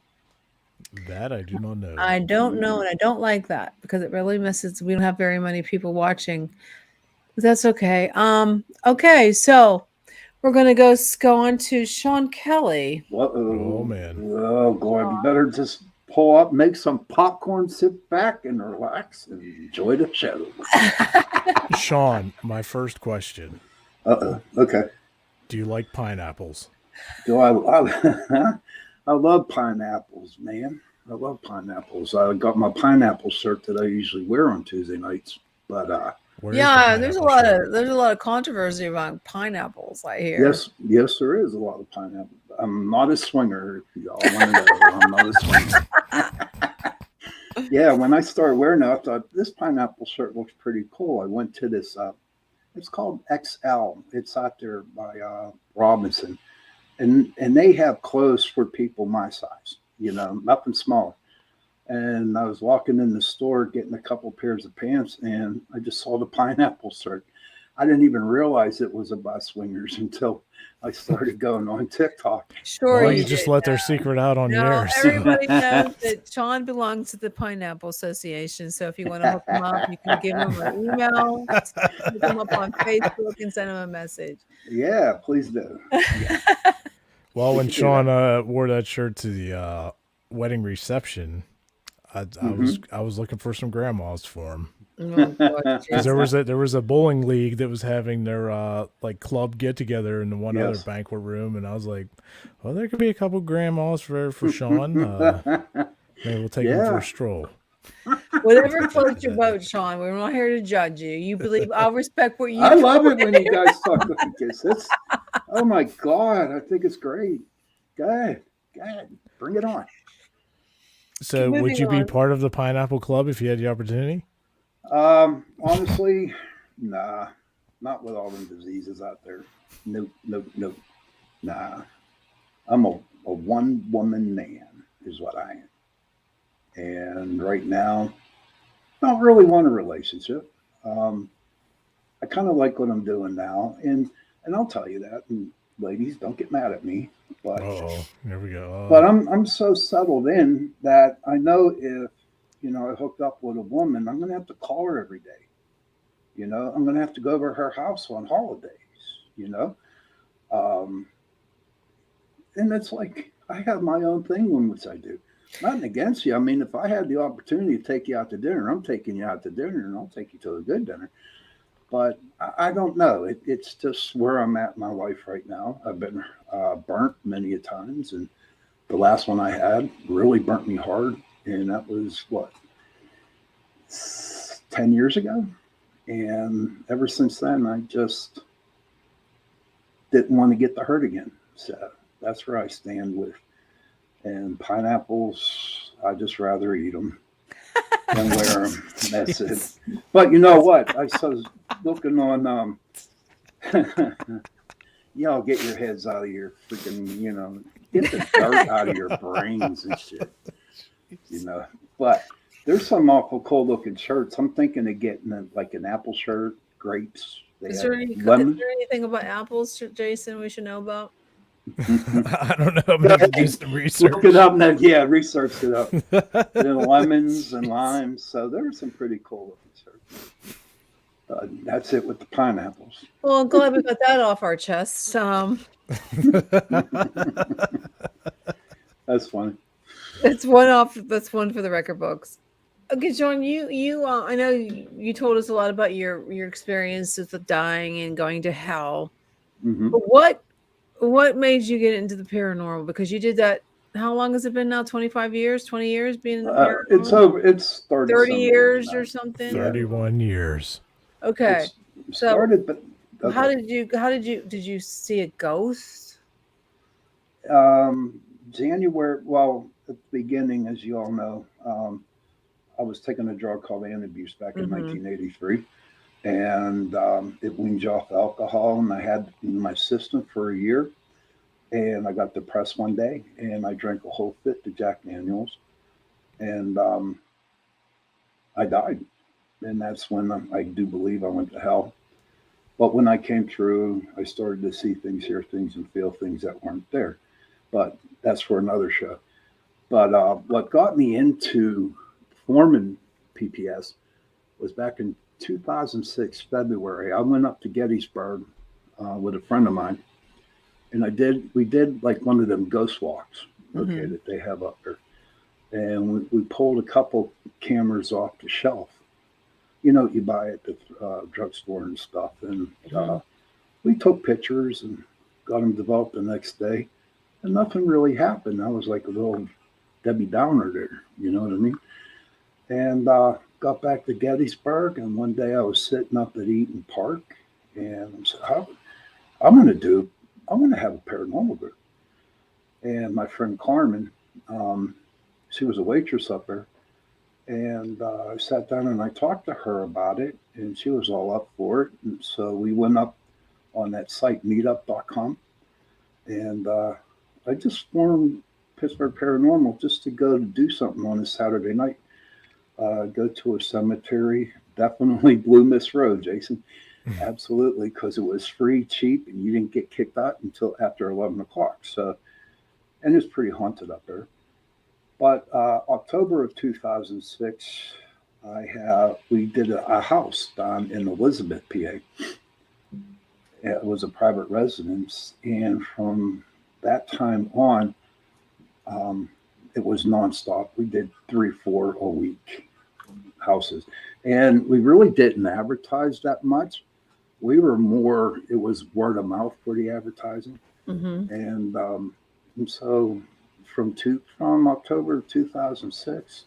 That I do not know. I don't know, and I don't like that because it really messes. We don't have very many people watching. But that's okay. Okay, so we're gonna go on to Shawn Kelly. Uh-oh. Oh man. Oh God, you better just pull up, make some popcorn, sit back and relax and enjoy the show. Shawn, my first question. Okay. Do you like pineapples? Do I love pineapples, man. I love pineapples. I got my pineapple shirt that I usually wear on Tuesday nights. But there's a lot of controversy around pineapples, I hear. Yes, there is a lot of pineapple. I'm not a swinger, if y'all want to know. I'm not a swinger. Yeah, when I started wearing it, I thought this pineapple shirt looks pretty cool. I went to this it's called XL. It's out there by Robinson. And they have clothes for people my size, nothing smaller. And I was walking in the store getting a couple pairs of pants, and I just saw the pineapple shirt. I didn't even realize it was about swingers until I started going on TikTok. Sure, Well, you you just did. let their secret out on the No, air. so- everybody knows that Shawn belongs to the Pineapple Association. So if you want to hook him up, you can give him an email, look him up on Facebook, and send him a message. Yeah, please do. Yeah. Well, when do Shawn wore that shirt to the wedding reception, I was looking for some grandmas for him. Oh, God, Because there was a bowling league that was having their like club get together in the one other banquet room, and I was like, well, there could be a couple grandmas for Shawn. Maybe we'll take him for a stroll. Whatever floats your boat, Shawn. We're not here to judge you. You believe I'll respect what you. I love it when you guys talk like this. Oh my God, I think it's great. Go ahead, bring it on. So, would you be part of the Pineapple Club if you had the opportunity? Honestly, nah, not with all them diseases out there. Nope. Nah, I'm a one-woman man is what I am. And right now, I don't really want a relationship. I kind of like what I'm doing now. And I'll tell you that. And ladies, don't get mad at me. But here we go. But I'm so settled in that I know if, I hooked up with a woman, I'm going to have to call her every day. I'm going to have to go over her house on holidays, and it's like, I have my own thing in which I do. Nothing against you. I mean, if I had the opportunity to take you out to dinner, I'm taking you out to dinner, and I'll take you to a good dinner. But I don't know. It's just where I'm at in my life right now. I've been burnt many a times, and the last one I had really burnt me hard. And that was 10 years ago. And ever since then, I just didn't want to get the hurt again. So that's where I stand with. And pineapples, I just rather eat them than wear them. That's it. But you know what? I was looking on, y'all get your heads out of your freaking, get the dirt out of your brains and shit. But there's some awful cool looking shirts. I'm thinking of getting like an apple shirt, grapes. Is there anything about apples, Jason, we should know about? I don't know. I'm going to do some research. Look it up now. Yeah, research it up. And lemons and limes. So there are some pretty cool looking shirts. That's it with the pineapples. Well, I'm glad we got that off our chests. That's funny. That's one for the record books. Okay, Shawn, you I know you told us a lot about your experiences with dying and going to hell. Mm-hmm. But what made you get into the paranormal? Because you did that. How long has it been now? 25 years, 20 years being in the paranormal? It's 30 years or something. 31 years. Okay. Started, but okay. How did you see a ghost? January. Well, at the beginning, as you all know, I was taking a drug called Antabuse back in 1983, and it weaned you off alcohol, and I had it in my system for a year, and I got depressed one day, and I drank a whole fifth of Jack Daniels, and I died, and that's when I do believe I went to hell. But when I came through, I started to see things, hear things, and feel things that weren't there. But that's for another show. But what got me into forming PPS was back in 2006, February. I went up to Gettysburg with a friend of mine, and we did like one of them ghost walks, that they have up there. And we pulled a couple cameras off the shelf. You buy at the drugstore and stuff. And we took pictures and got them developed the next day. And nothing really happened. I was like a little Debbie Downer there, you know what I mean? And got back to Gettysburg, and one day I was sitting up at Eaton Park, and I said, I'm going to have a paranormal group. And my friend Carmen, she was a waitress up there, and I sat down and I talked to her about it, and she was all up for it. And so we went up on that site, meetup.com, and I just formed Pittsburgh Paranormal just to go to do something on a Saturday night. Go to a cemetery. Definitely Blue Miss Road, Jason. Absolutely, because it was free, cheap, and you didn't get kicked out until after 11 o'clock. So, and it's pretty haunted up there. But October of 2006, we did a house down in Elizabeth, PA. It was a private residence, and from that time on, it was nonstop. We did 3-4 a week houses, and we really didn't advertise that much. We were more, it was word of mouth for the advertising. And so from October 2006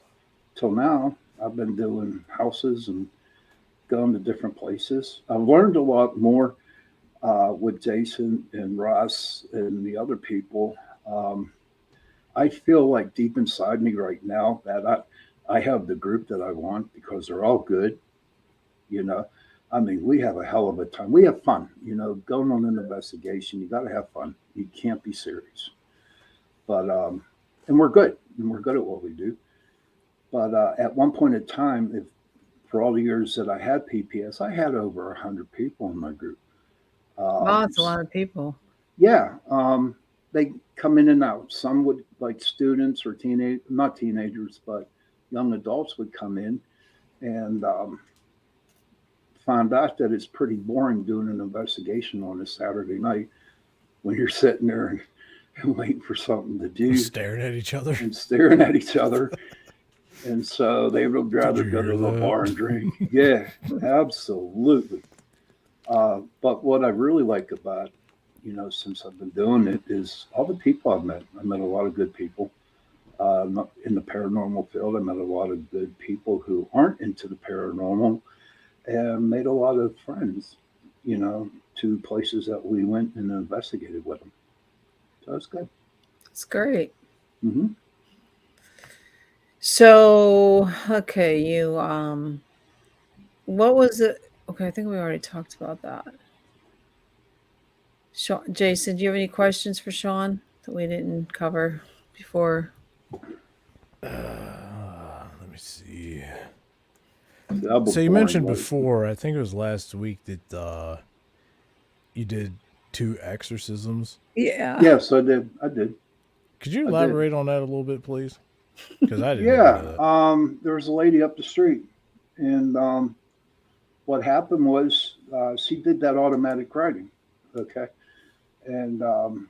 till now, I've been doing houses and going to different places. I've learned a lot more with Jason and Russ and the other people. I feel like deep inside me right now that I have the group that I want because they're all good. You know, I mean, we have a hell of a time. We have fun, you know, going on an investigation. You got to have fun. You can't be serious. But, and we're good. And we're good at what we do. But at one point in time, for all the years that I had PPS, I had over 100 people in my group. Wow, that's a lot of people. Yeah. They come in and out. Some would, like students or not teenagers, but young adults would come in and found out that it's pretty boring doing an investigation on a Saturday night when you're sitting there and waiting for something to do. Staring at each other. And so they would rather go to the bar and drink. Yeah, absolutely. But what I really like about, you know, since I've been doing it is all the people I've met. I met a lot of good people in the paranormal field. I met a lot of good people who aren't into the paranormal and made a lot of friends, you know, to places that we went and investigated with them. So it's good. It's great. Mm-hmm. So, okay, you, what was it? Okay, I think we already talked about that. Jason, do you have any questions for Shawn that we didn't cover before? Let me see. So you mentioned before, I think it was last week that you did 2 exorcisms. Yeah. Yes, I did. Could you elaborate on that a little bit, please? Because I didn't. Yeah. There was a lady up the street, and what happened was she did that automatic writing. Okay, and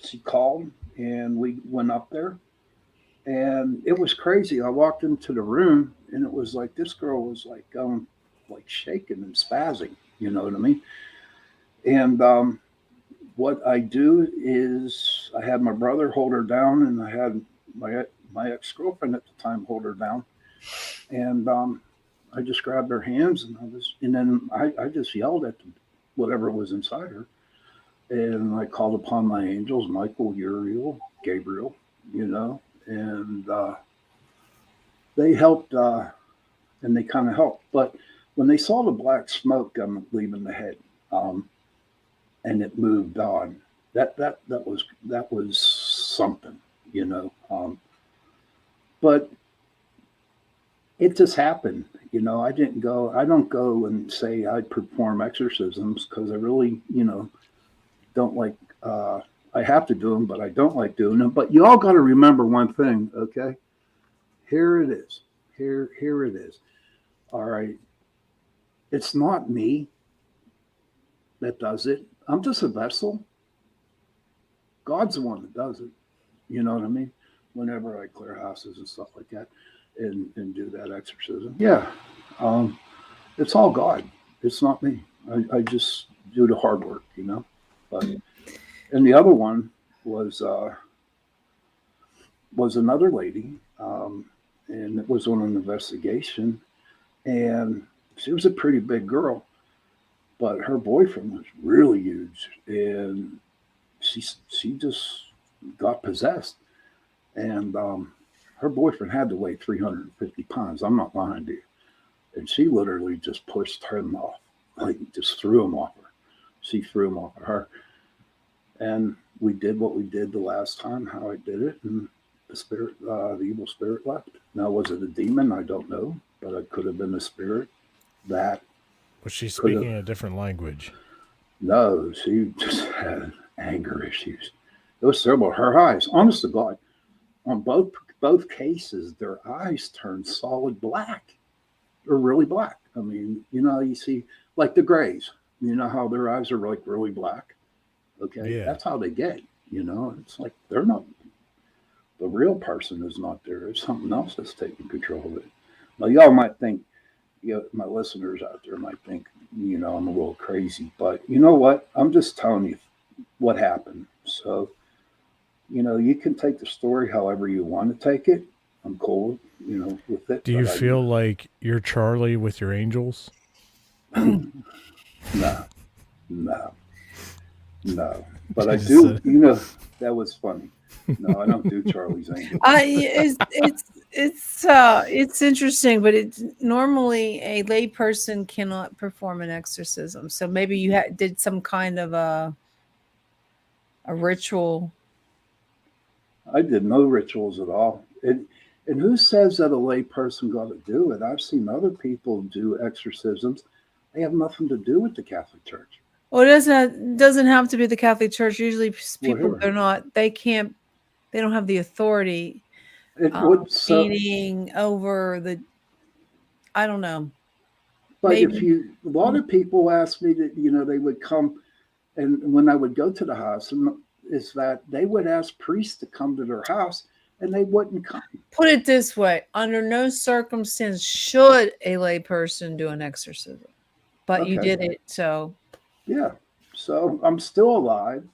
she called, and we went up there, and it was crazy. I walked into the room, and it was like this girl was like going, like shaking and spazzing. You know what I mean? And what I do is I had my brother hold her down, and I had my ex-girlfriend at the time hold her down, and I just grabbed her hands, and then I just yelled at them, whatever was inside her, and I called upon my angels, Michael, Uriel, Gabriel, you know, and they helped, and they kind of helped. But when they saw the black smoke leaving the head, and it moved on, that was something, you know. But it just happened, you know. I don't go and say I perform exorcisms because I really, you know, don't like, I have to do them, but I don't like doing them. But you all got to remember one thing, okay? Here it is. Here it is. All right. It's not me that does it. I'm just a vessel. God's the one that does it. You know what I mean? Whenever I clear houses and stuff like that and do that exorcism. Yeah. It's all God. It's not me. I just do the hard work, you know. But and the other one was another lady, and it was on an investigation, and she was a pretty big girl, but her boyfriend was really huge, and she just got possessed, and her boyfriend had to weigh 350 pounds. I'm not lying to you. And she literally just pushed him off, like just threw him off her. She threw him off of her. And we did what we did the last time, how I did it, and the evil spirit left. Now, was it a demon? I don't know, but it could have been a spirit that. Was she speaking a different language? No, she just had anger issues. It was terrible. Her eyes, honest to God, on both cases, their eyes turned solid black, or really black. I mean, you see, like the Greys. You know how their eyes are like really black. Okay, yeah. That's how they get. It's like they're not. The real person is not there. It's something else that's taking control of it. Now, y'all might think, my listeners out there might think, I'm a little crazy, but you know what? I'm just telling you what happened. So, you can take the story however you want to take it. I'm cool, with it. Do you feel like you're Charlie with your angels? No. But I do, that was funny. No, I don't do Charlie's Angels. It's interesting, but normally a lay person cannot perform an exorcism. So maybe you did some kind of a ritual. I did no rituals at all. And who says that a lay person got to do it? I've seen other people do exorcisms. They have nothing to do with the Catholic Church. Well, it doesn't have to be the Catholic Church. Usually people, they don't have the authority meaning over I don't know. But a lot of people ask me that, they would come, and when I would go to the house, is that they would ask priests to come to their house and they wouldn't come. Put it this way, under no circumstance should a lay person do an exorcism. But you did it, so. Yeah. So I'm still alive.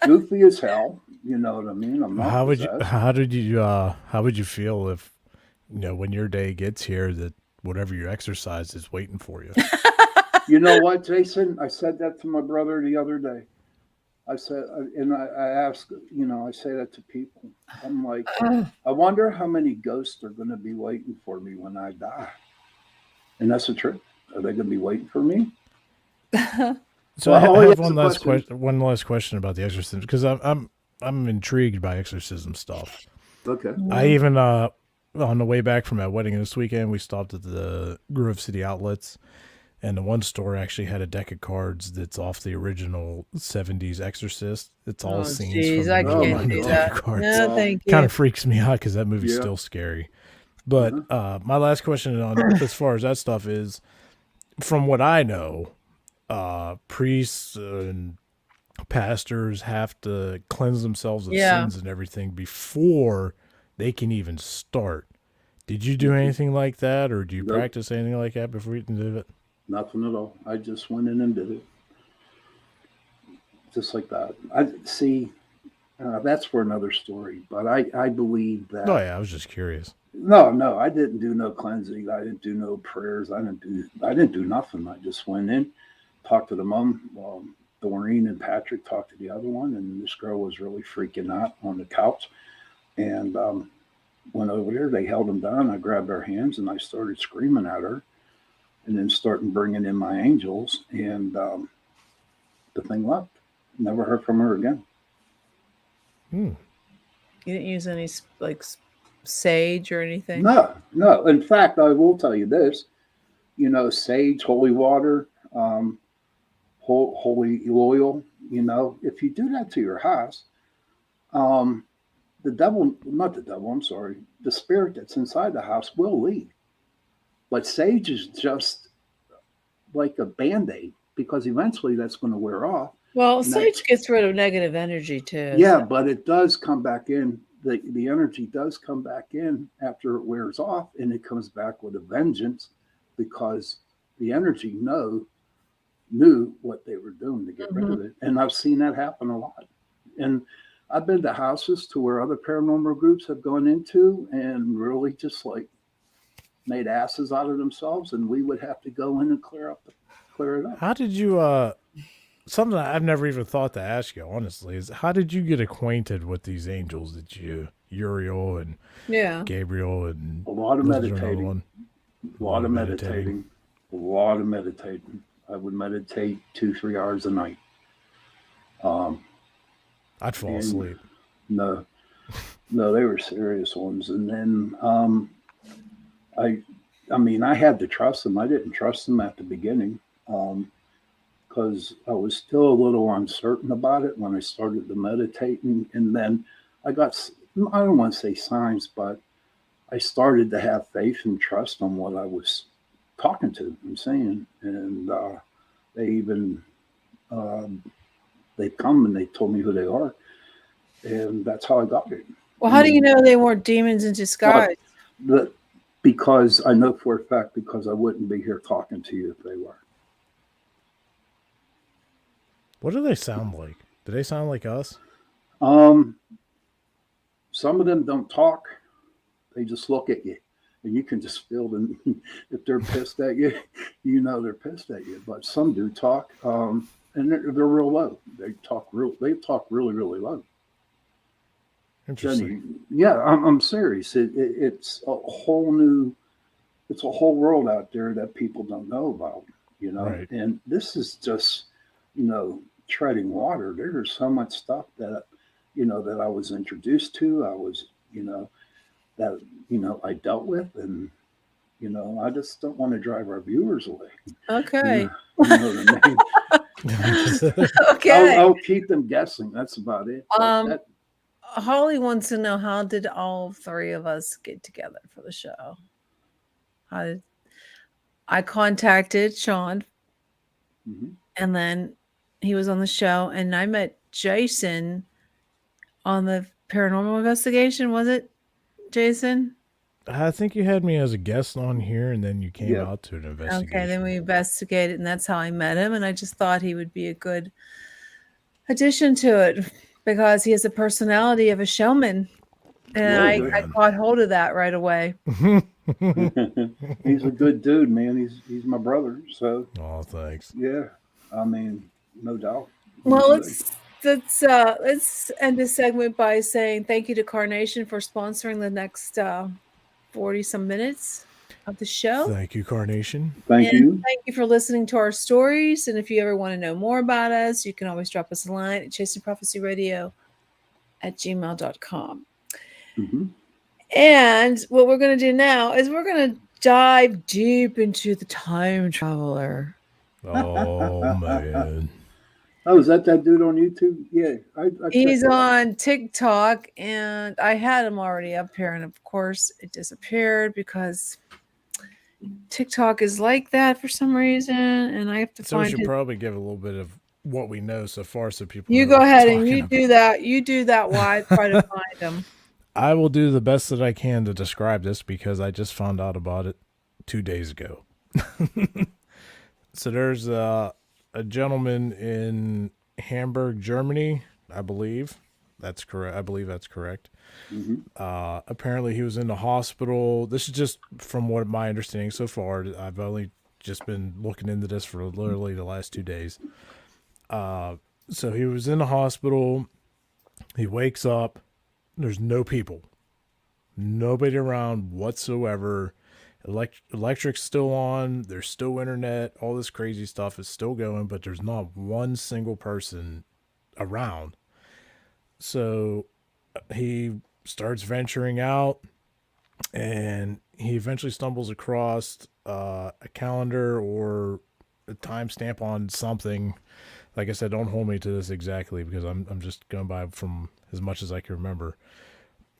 Goofy as hell. You know what I mean? I'm not how would you feel if, when your day gets here, that whatever you exercise is waiting for you? You know what, Jason? I said that to my brother the other day. I said, and I asked, I say that to people. I'm like, I wonder how many ghosts are going to be waiting for me when I die. And that's the truth. Are they going to be waiting for me? So I have one last question about the exorcism, because I'm intrigued by exorcism stuff. Okay. I even on the way back from that wedding this weekend, we stopped at the Grove City Outlets, and the one store actually had a deck of cards that's off the original 70s Exorcist. It's all scenes from I can't do that. Cards. No, thank you. Kind of freaks me out because that movie's still scary. But my last question on as far as that stuff is, from what I know, priests and pastors have to cleanse themselves of sins and everything before they can even start. Did you do anything like that, or do you practice anything like that before you can do it? Nothing at all. I just went in and did it. Just like that. I see. That's for another story, but I believe that. Oh yeah, I was just curious. No, I didn't do no cleansing. I didn't do no prayers. I didn't do nothing. I just went in, talked to the mom. Doreen and Patrick talked to the other one, and this girl was really freaking out on the couch. And went over there. They held them down. I grabbed her hands and I started screaming at her, and then starting bringing in my angels. And the thing left. Never heard from her again. You didn't use any sage or anything? No. In fact, I will tell you this. Sage, holy water, holy oil. If you do that to your house, the spirit that's inside the house will leave. But sage is just like a Band-Aid, because eventually that's going to wear off. Well, sage gets rid of negative energy too. Yeah, but it does come back in. The energy does come back in after it wears off, and it comes back with a vengeance, because the energy knew what they were doing to get rid of it. And I've seen that happen a lot. And I've been to houses to where other paranormal groups have gone into and really just made asses out of themselves, and we would have to go in and clear it up. How did you something I've never even thought to ask you, honestly, is how did you get acquainted with these angels that Uriel and Gabriel, and a lot of meditating. A lot of meditating. I would meditate 2-3 hours a night. I'd fall and asleep. no, they were serious ones. And then I mean, I had to trust them. I didn't trust them at the beginning because I was still a little uncertain about it when I started to meditating. And then I don't want to say signs, but I started to have faith and trust on what I was talking to and saying. And they even, they come and they told me who they are. And that's how I got it. Well, how do you know they weren't demons in disguise? Because I know for a fact, because I wouldn't be here talking to you if they were. What do they sound like? Do they sound like us? Some of them don't talk. They just look at you. And you can just feel them. If they're pissed at you, you know they're pissed at you. But some do talk. And they're real low. They talk really, really low. Interesting. Jenny, yeah, I'm serious. It's a whole world out there that people don't know about, you know. Right. And this is just, you know, treading water. There's so much stuff that, you know, that I was introduced to. I was, you know, that, you know, I dealt with, and, you know, I just don't want to drive our viewers away. Okay. You know what I mean? Okay. I'll keep them guessing. That's about it. Holly wants to know, how did all three of us get together for the show? I contacted Shawn, and then he was on the show, and I met Jason on the paranormal investigation. Was it, Jason? I think you had me as a guest on here, and then you came out to an investigation. Okay, then we investigated, and that's how I met him, and I just thought he would be a good addition to it, because he has the personality of a showman. And I caught hold of that right away. He's a good dude, man. He's my brother. So thanks. Yeah. I mean, no doubt. Well, let's end this segment by saying thank you to Carnation for sponsoring the next 40 some minutes of the show. Thank you, Carnation. Thank you. Thank you for listening to our stories. And if you ever want to know more about us, you can always drop us a line at chasingprophecyradio@gmail.com. And what we're going to do now is we're going to dive deep into the time traveler. Oh, man. Oh, is that dude on YouTube? Yeah. He's on TikTok, and I had him already up here, and of course it disappeared because TikTok is like that for some reason, and I have to find it. So we should probably give a little bit of what we know so far, so people you go ahead and you do that. You do that while I try to find them. I will do the best that I can to describe this, because I just found out about it 2 days ago. So there's a gentleman in Hamburg, Germany, I believe. That's correct. I believe that's correct. Apparently he was in the hospital. This is just from what my understanding so far. I've only just been looking into this for literally the last 2 days. So he was in the hospital. He wakes up. There's no people. Nobody around whatsoever. Electric's still on. There's still internet. All this crazy stuff is still going, but there's not one single person around. So he starts venturing out, and he eventually stumbles across a calendar or a timestamp on something. Like I said, don't hold me to this exactly, because I'm just going by from as much as I can remember.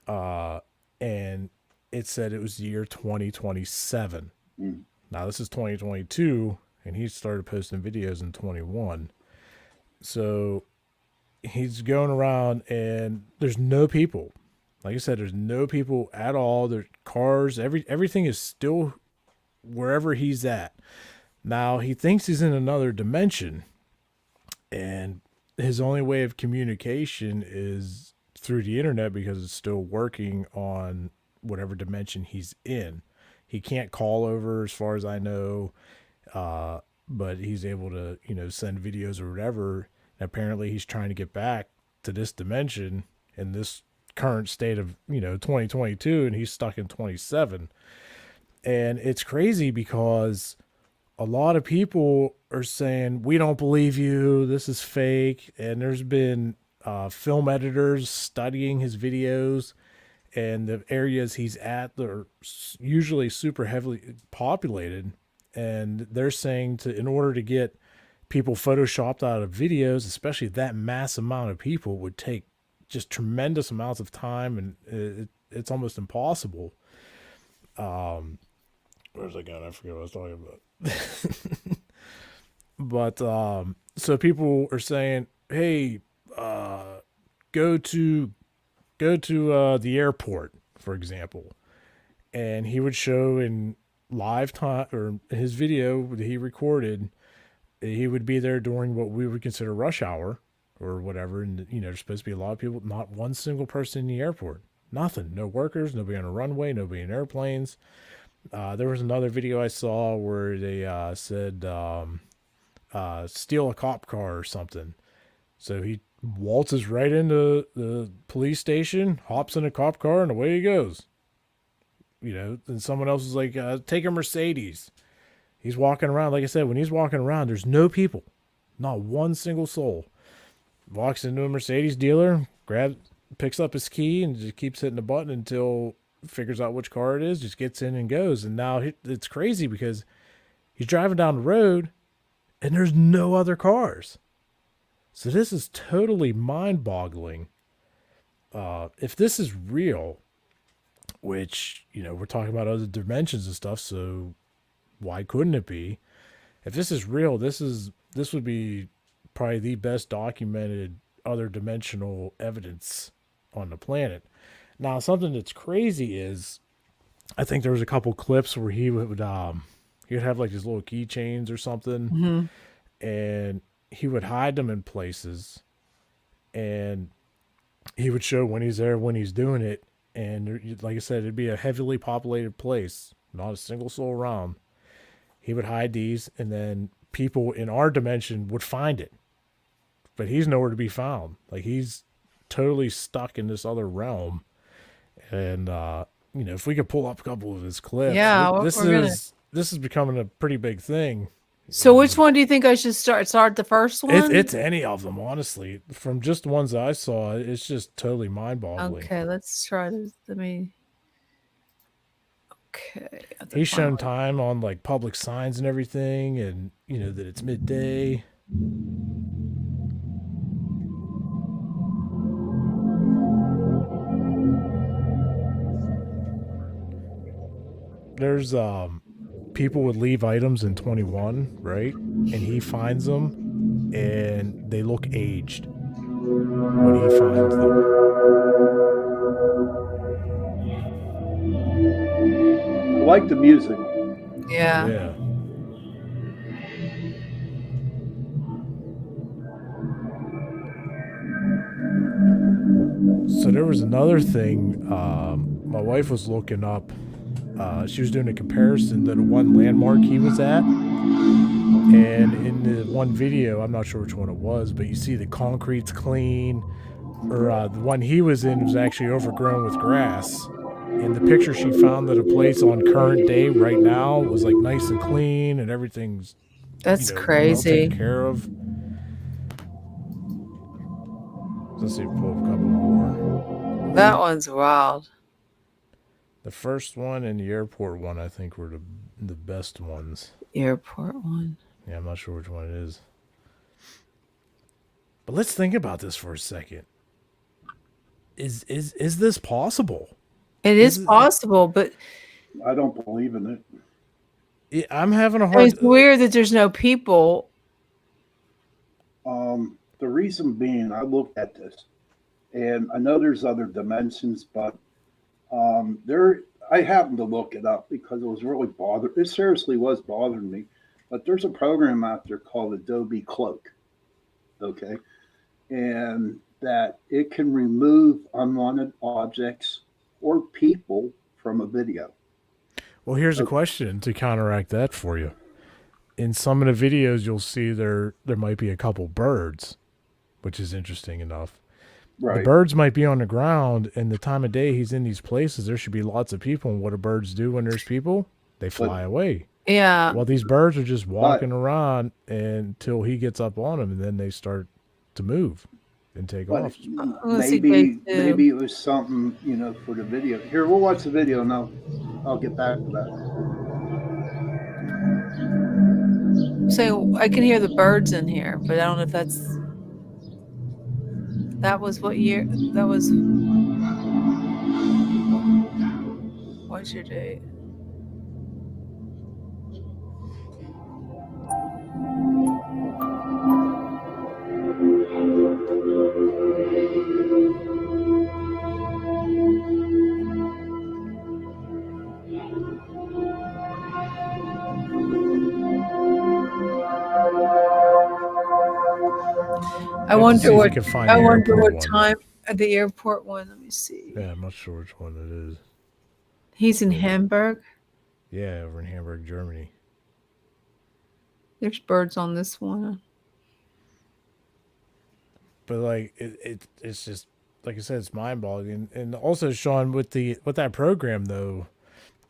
And it said it was the year 2027. Now this is 2022, and he started posting videos in 21. So he's going around, and there's no people. Like I said, there's no people at all. There's cars. Everything is still wherever he's at. Now he thinks he's in another dimension, and his only way of communication is through the internet, because it's still working on whatever dimension he's in. He can't call over, as far as I know, but he's able to, send videos or whatever. And apparently he's trying to get back to this dimension in this current state of, 2022, and he's stuck in 27. And it's crazy because a lot of people are saying, we don't believe you, this is fake. And there's been film editors studying his videos, and the areas he's at, they're usually super heavily populated. And they're saying in order to get people photoshopped out of videos, especially that mass amount of people, would take just tremendous amounts of time, and it's almost impossible. Where's I going? I forget what I was talking about. But so people are saying, hey, go to the airport, for example, and he would show in live time, or his video that he recorded, he would be there during what we would consider rush hour or whatever. And, there's supposed to be a lot of people, not one single person in the airport, nothing, no workers, nobody on a runway, nobody in airplanes. There was another video I saw where they said, steal a cop car or something. So he waltzes right into the police station, hops in a cop car, and away he goes. And someone else is like, take a Mercedes. He's walking around. Like I said, when he's walking around, there's no people, not one single soul. Walks into a Mercedes dealer, picks up his key, and just keeps hitting the button until figures out which car it is, just gets in and goes. And now it's crazy because he's driving down the road and there's no other cars. So this is totally mind-boggling. If this is real, which, we're talking about other dimensions and stuff, so why couldn't it be? If this is real, this would be probably the best documented other dimensional evidence on the planet. Now, something that's crazy is, I think there was a couple clips where he would have like his little keychains or something, and he would hide them in places, and he would show when he's there, when he's doing it. And like I said, it'd be a heavily populated place, not a single soul around. He would hide these, and then people in our dimension would find it, but he's nowhere to be found. Like, he's totally stuck in this other realm. And if we could pull up a couple of his clips, this is becoming a pretty big thing. So which one do you think I should start? Start the first one? It's any of them, honestly. From just the ones that I saw, it's just totally mind-boggling. Okay, let's try this. Okay. He's shown time on like public signs and everything, and that it's midday. There's people would leave items in 21, right? And he finds them, and they look aged when he finds them. I like the music. Yeah. So there was another thing my wife was looking up. She was doing a comparison to the one landmark he was at. And in the one video, I'm not sure which one it was, but you see the concrete's clean. Or the one he was in was actually overgrown with grass. And the picture she found of the place on current day right now was like nice and clean, and everything's crazy. Well taken care of. Let's see if we pull up a couple more. That one's wild. The first one and the airport one, I think, were the best ones. Airport one. Yeah, I'm not sure which one it is. But let's think about this for a second. Is this possible? It is possible, but I don't believe in it. I'm having a hard. It's weird that there's no people. The reason being, I looked at this, and I know there's other dimensions, but I happened to look it up because it was really it seriously was bothering me. But there's a program out there called Adobe Cloak, okay, and that it can remove unwanted objects or people from a video. Well, here's a question to counteract that for you. In some of the videos, you'll see there might be a couple birds, which is interesting enough. Right. The birds might be on the ground, and the time of day he's in these places, there should be lots of people. And what do birds do when there's people? They fly away. Yeah. Well, these birds are just walking around until he gets up on them, and then they start to move and take But off. Let's see page two. maybe it was something, for the video. Here, we'll watch the video and I'll get back to that. So I can hear the birds in here, but I don't know if that was what year? That was. What's your date? I wonder what time at the airport one. Let me see. Yeah, I'm not sure which one it is. He's in Hamburg. Yeah, over in Hamburg, Germany. There's birds on this one. But like it's just like I said, it's mind-boggling. And also, Shawn, with that program though,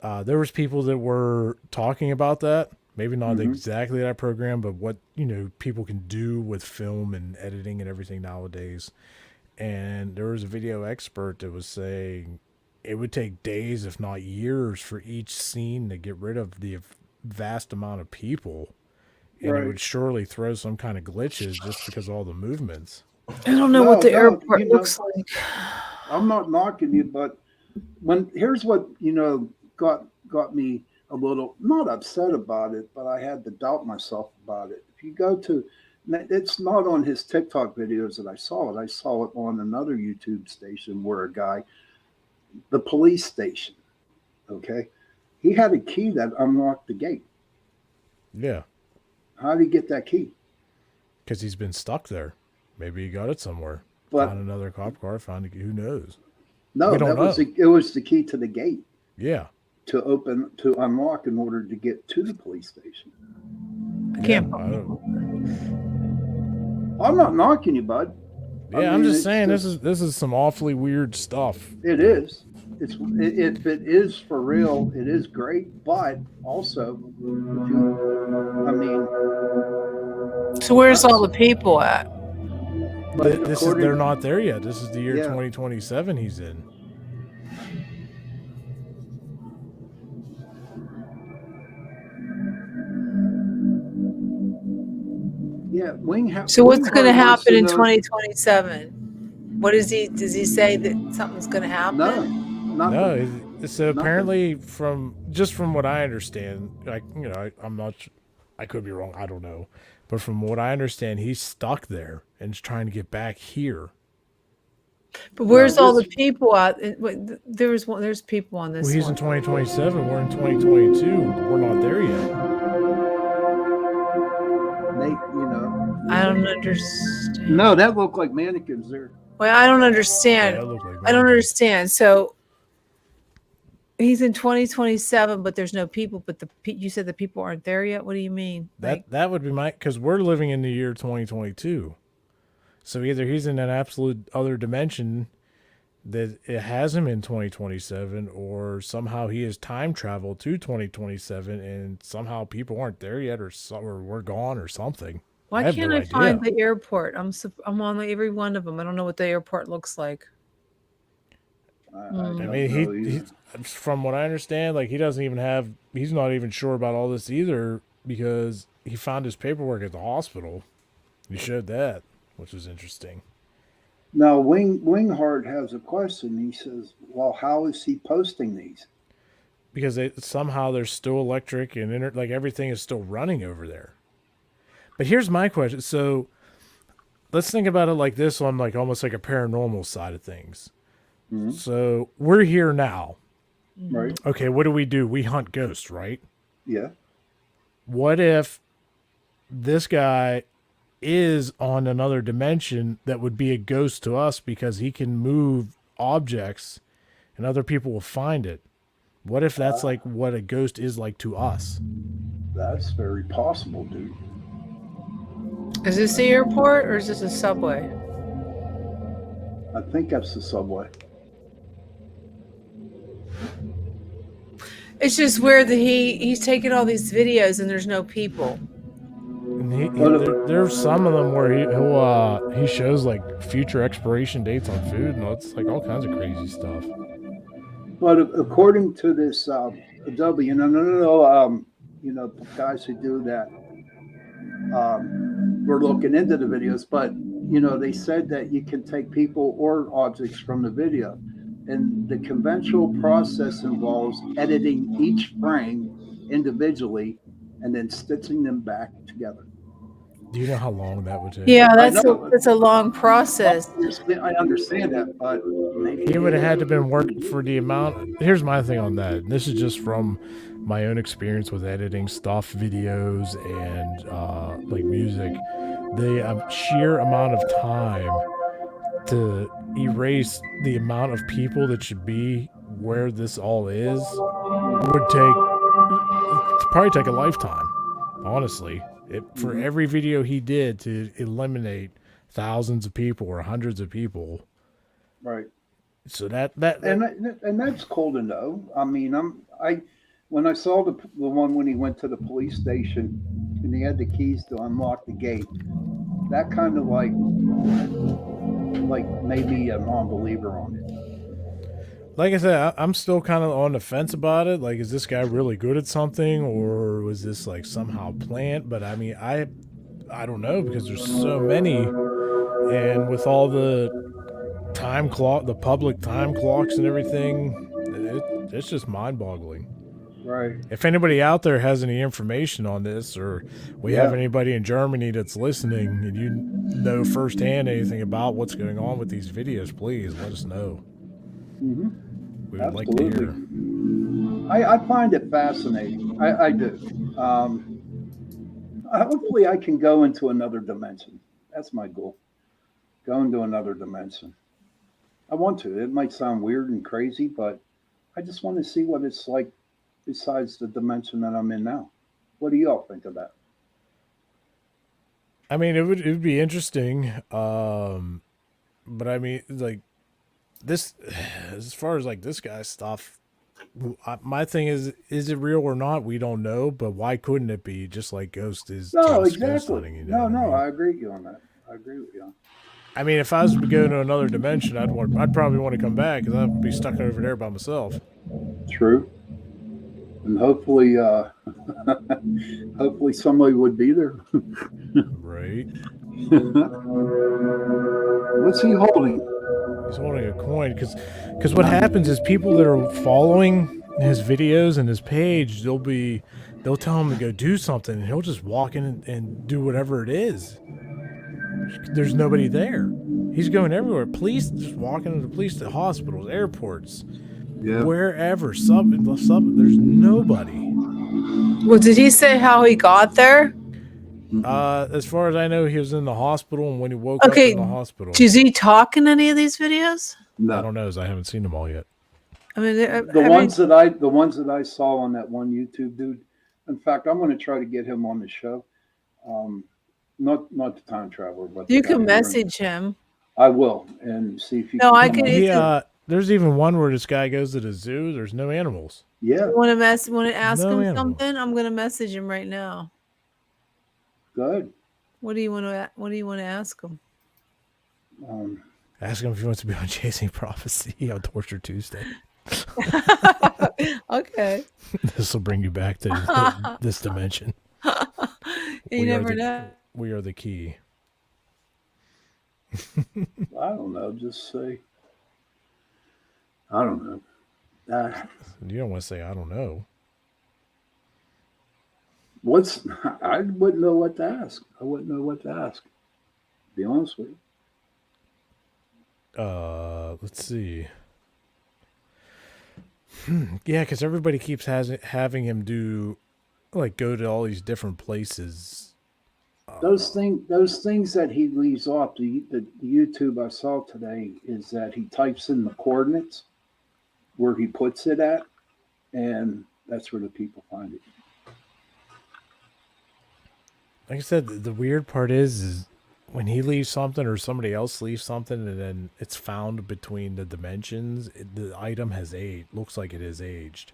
there was people that were talking about that. Maybe not exactly that program, but what people can do with film and editing and everything nowadays. And there was a video expert that was saying it would take days, if not years, for each scene to get rid of the vast amount of people. And it would surely throw some kind of glitches just because of all the movements. I don't know what the airport looks like. I'm not knocking you, but here's what got me a little not upset about it, but I had to doubt myself about it. If you go to, it's not on his TikTok videos that I saw it. I saw it on another YouTube station where the police station, okay, he had a key that unlocked the gate. Yeah. How did he get that key? Because he's been stuck there. Maybe he got it somewhere. But found another cop car. Found who knows? No, it was the key to the gate. Yeah. To unlock in order to get to the police station. I can't. I'm not knocking you, bud. Yeah, I'm just saying this is some awfully weird stuff. It is. If it is for real, it is great. But also, so where's all the people at? They're not there yet. This is the year 2027 he's in. Yeah, so what's going to happen in 2027? What does he say that something's going to happen? No. So apparently, from what I understand, I'm not. I could be wrong. I don't know, but from what I understand, he's stuck there and is trying to get back here. But where's all the people at? There's people on this. Well, he's in 2027. We're in 2022. We're not there yet. I don't understand. No, that looked like mannequins there. Well, I don't understand. I don't understand. So he's in 2027, but there's no people. But you said the people aren't there yet. What do you mean? That would be because we're living in the year 2022. So either he's in an absolute other dimension that it has him in 2027, or somehow he has time traveled to 2027, and somehow people aren't there yet, or we're gone, or something. Why can't I find the airport? I'm on every one of them. I don't know what the airport looks like. I mean, he from what I understand, like he's not even sure about all this either, because he found his paperwork at the hospital. He showed that, which was interesting. Now, Wingheart has a question. He says, well, how is he posting these? Because somehow there's still electric and everything is still running over there. But here's my question. So let's think about it like this, on almost like a paranormal side of things. Mm-hmm. So we're here now. Right. Okay, what do? We hunt ghosts, right? Yeah. What if this guy is on another dimension that would be a ghost to us because he can move objects and other people will find it? What if that's like what a ghost is like to us? That's very possible, dude. Is this the airport or is this a subway? I think that's the subway. It's just weird that he's taking all these videos and there's no people. And there's some of them where he shows like future expiration dates on food, and it's like all kinds of crazy stuff. But according to this Adobe, guys who do that, we're looking into the videos, but they said that you can take people or objects from the video, and the conventional process involves editing each frame individually and then stitching them back together. Do you know how long that would take? Yeah, that's a long process. I understand that, but maybe he would have had to been working for the amount. Here's my thing on that. This is just from my own experience with editing stuff, videos, and like music. The sheer amount of time to erase the amount of people that should be where this all is would probably take a lifetime, honestly. For every video he did to eliminate thousands of people or hundreds of people, right? So that and that's cool to know. I mean, when I saw the one when he went to the police station and he had the keys to unlock the gate, that kind of like made me a non-believer on it. Like I said, I'm still kind of on the fence about it. Like, is this guy really good at something, or was this like somehow planned? But I mean, I don't know, because there's so many, and with all the time clock, the public time clocks and everything, it's just mind-boggling. Right. If anybody out there has any information on this, or we have anybody in Germany that's listening, and you know firsthand anything about what's going on with these videos, please let us know. Mm-hmm. We would like to hear. I find it fascinating. I do. Hopefully I can go into another dimension. That's my goal. Go into another dimension. I want to. It might sound weird and crazy, but I just want to see what it's like besides the dimension that I'm in now. What do y'all think of that? I mean, it would be interesting. But I mean, like, this, as far as like this guy's stuff, my thing is it real or not? We don't know, but why couldn't it be? Just like Ghost is. No, just exactly. ghost hunting, you know? No, I agree with you on that. I agree with you. I mean, if I was to go to another dimension, I'd probably want to come back, because I'd be stuck over there by myself. True. And hopefully, hopefully somebody would be there. Right. What's he holding? He's holding a coin, because what happens is people that are following his videos and his page, they'll tell him to go do something, and he'll just walk in and do whatever it is. There's nobody there. He's going everywhere. Police, just walking into the police, to hospitals, airports, wherever. There's nobody. Well, did he say how he got there? As far as I know, he was in the hospital, and when he woke up in the hospital. Does he talk in any of these videos? No. I don't know, as I haven't seen them all yet. I mean, the ones that I saw on that one YouTube dude. In fact, I'm going to try to get him on the show. Not the time traveler, but you can message him. I will, and see if you. No, I can. Yeah, there's even one where this guy goes to the zoo. There's no animals. Yeah. Want to ask him animals. something? I'm going to message him right now. Good. What do you want to ask him? Ask him if he wants to be on Chasing Prophecy on Torture Tuesday. Okay. This will bring you back to this dimension. You never know. We are the key. I don't know. Just say. I don't know. You don't want to say I don't know. I wouldn't know what to ask. To be honest with you. Let's see. Yeah, because everybody keeps having him go to all these different places. Those things that he leaves off, the YouTube I saw today, is that he types in the coordinates where he puts it at, and that's where the people find it. Like I said, the weird part is when he leaves something or somebody else leaves something, and then it's found between the dimensions, the item has aged. Looks like it is aged.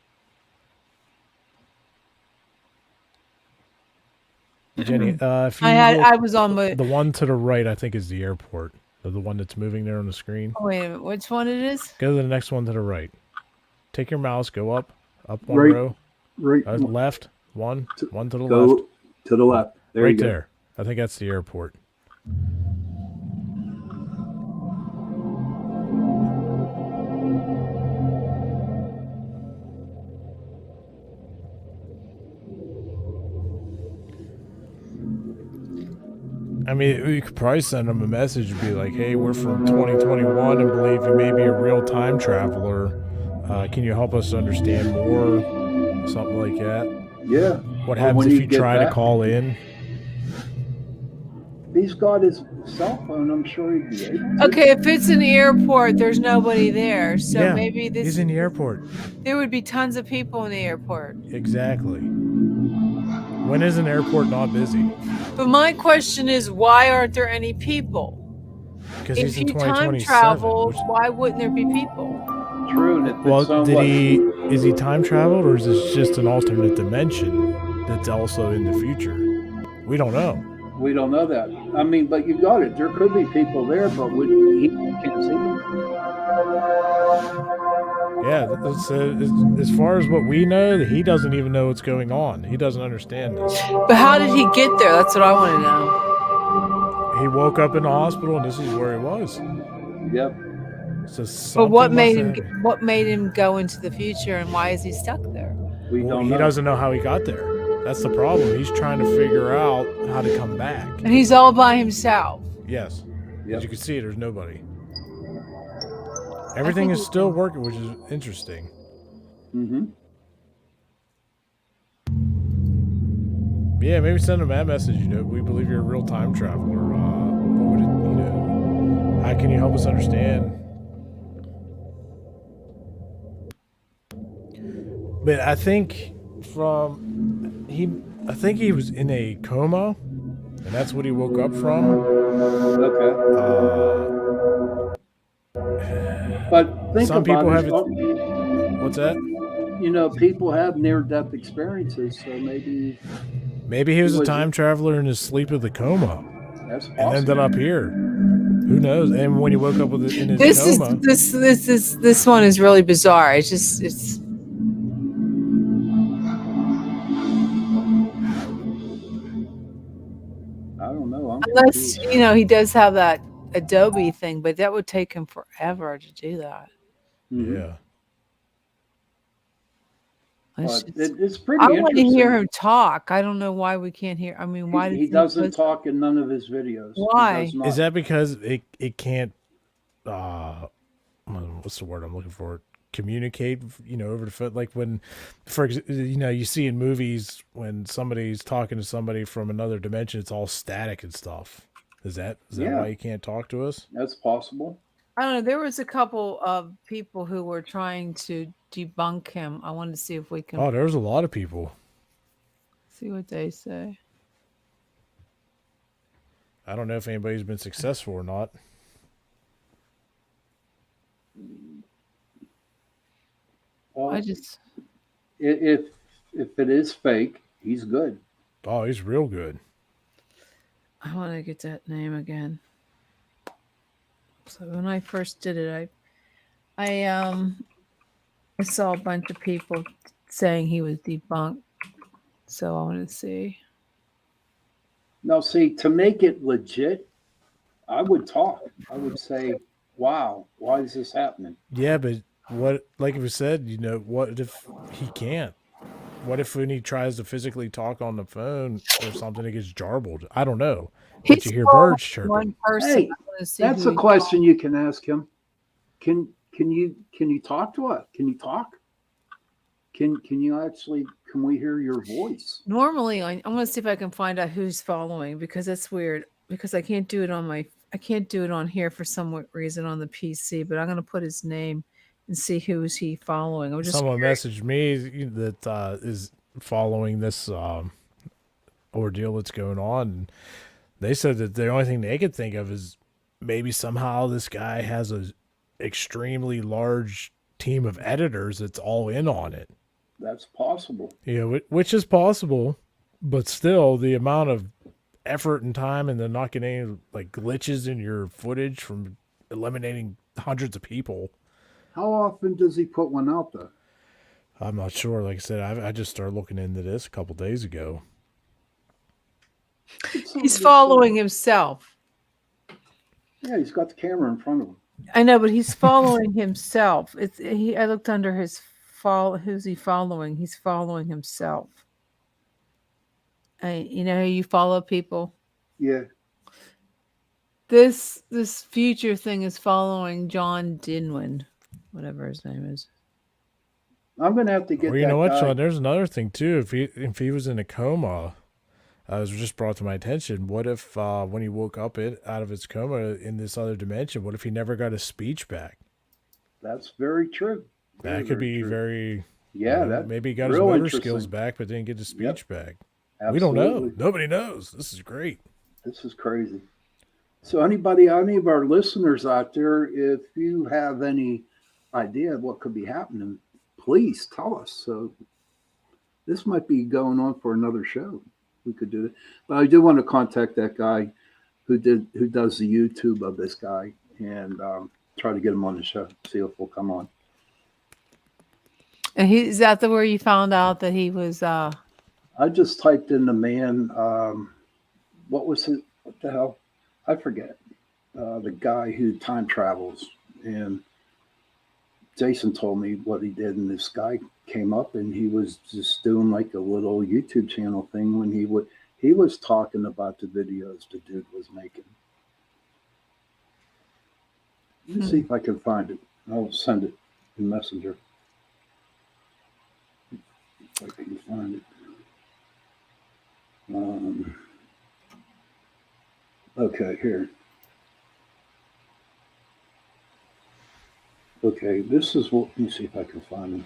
Jenny, if you I was on my. the one to the right, I think is the airport. The one that's moving there on the screen. Oh, wait a minute, which one it is? Go to the next one to the right. Take your mouse, go up one Right. row. Right. Left, one to the left. Go to the left. There Right you go. there. I think that's the airport. I mean, you could probably send them a message and be like, hey, we're from 2021 and believe you may be a real time traveler. Can you help us understand more? Something like that. Yeah. What Or happens when if you you get try to back. call in? He's got his cell phone. I'm sure he'd be able to. Okay, if it's an airport, there's nobody there. So Yeah, maybe he's in the airport. there would be tons of people in the airport. Exactly. When is an airport not busy? But my question is, why aren't there any people? Because If he's in you time 2027. traveled, why wouldn't there be people? True. And if Well, it's on is he time traveled or is this just an alternate dimension that's also in the future? We don't know. we don't know that. I mean, but you got it. There could be people there, but he can't see them. Yeah, as far as what we know, he doesn't even know what's going on. He doesn't understand this. But how did he get there? That's what I want to know. He woke up in the hospital and this is where he was. Yep. So But what made something him? What made him go into the future, and why is he stuck there? We Well, don't he know. doesn't know how he got there. That's the problem. He's trying to figure out how to come back. And he's all by himself. Yes. Yep. As you can see, there's nobody. Everything think is still working, which is interesting. Mm-hmm. Yeah, maybe send him that message. We believe you're a real time traveler. What would it, how can you help us understand? But I think I think he was in a coma, and that's what he woke up from. Okay. But think Some about people it. have it. What's that? People have near-death experiences, so maybe Maybe he was a Was it- time traveler in his sleep of the coma that's and possible. ended up here. Who knows? And when he woke up in his This coma, this one is really bizarre. It's I don't know. I'm unless confused. he does have that Adobe thing, but that would take him forever to do that. Mhm. yeah. It's But just- it's pretty I want to interesting. hear him talk. I don't know why we can't hear. I mean, why He doesn't talk in none of his videos. He Why? does not. Is that because it can't? What's the word I'm looking for? Communicate, over the phone. Like when, you see in movies when somebody's talking to somebody from another dimension, it's all static and stuff. Is that Yeah. why you can't talk to us? That's possible. I don't know. There was a couple of people who were trying to debunk him. I wanted to see if we can Oh, there's a lot of people. see what they say. I don't know if anybody's been successful or not. Well, if it is fake, he's good. Oh, he's real good. I want to get that name again. So when I first did it, I saw a bunch of people saying he was debunked. So I want to see. Now, see, to make it legit, I would talk. I would say, "Wow, why is this happening?" Yeah, but like we said, what if he can't? What if when he tries to physically talk on the phone or something, it gets jarbled? I don't know. But He's you hear called birds chirping. one person. Hey, I want to see That's who a he question you can ask him. Can you talk to us? Can you talk? Can we hear your voice? Normally, I want to see if I can find out who's following because that's weird. Because I can't do it on here for some reason on the PC. But I'm going to put his name and see who's he following. I'm just Someone curious. messaged me that is following this ordeal that's going on. And they said that the only thing they could think of is maybe somehow this guy has a extremely large team of editors that's all in on it. That's possible. Which is possible. But still, the amount of effort and time and then not getting any like glitches in your footage from eliminating hundreds of people. How often does he put one out there? I'm not sure. Like I said, I just started looking into this a couple days ago. He's following himself. Yeah, he's got the camera in front of him. I know, but he's following himself. I looked under his who's he following? He's following himself. You know how you follow people? Yeah. This future thing is following John Dinwin, whatever his name is. I'm gonna have to get. Well, you know what, Sean? There's another thing too. If he was in a coma, it was just brought to my attention. What if when he woke up out of his coma in this other dimension, what if he never got his speech back? That's very true. That could be very. Yeah, that maybe he got his motor skills back, but didn't get his speech back. Absolutely. We don't know. Nobody knows. This is great. This is crazy. So any of our listeners out there, if you have any idea of what could be happening, please tell us. So this might be going on for another show. We could do it. But I do want to contact that guy who does the YouTube of this guy and try to get him on the show, see if he'll come on. And is that where you found out that he was I just typed in the man, what was it? What the hell? I forget. The guy who time travels. And Jason told me what he did, and this guy came up and he was just doing like a little YouTube channel thing when he was talking about the videos the dude was making. Let me see if I can find it. I'll send it in Messenger. If I can find it. Okay, here. Okay, this is what. Let me see if I can find them.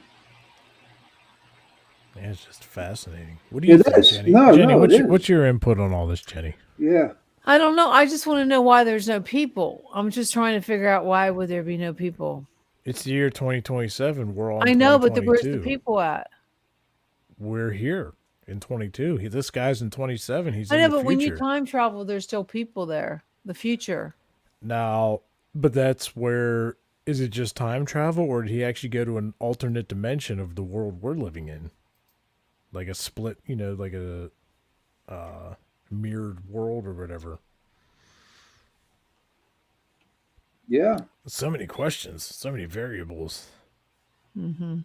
Yeah, it's just fascinating. What do you think, Jenny? Jenny, what's your input on all this, Jenny? Yeah. I don't know. I just want to know why there's no people. I'm just trying to figure out why would there be no people. It's the year 2027. We're all. I know, but where's the people at? We're here in 22. This guy's in 27. He's. I know, in the but future. when you time travel, there's still people there. The future. Now, but that's where. Is it just time travel, or did he actually go to an alternate dimension of the world we're living in? Like a split, like a mirrored world or whatever. Yeah. So many questions, so many variables. Mm-hmm.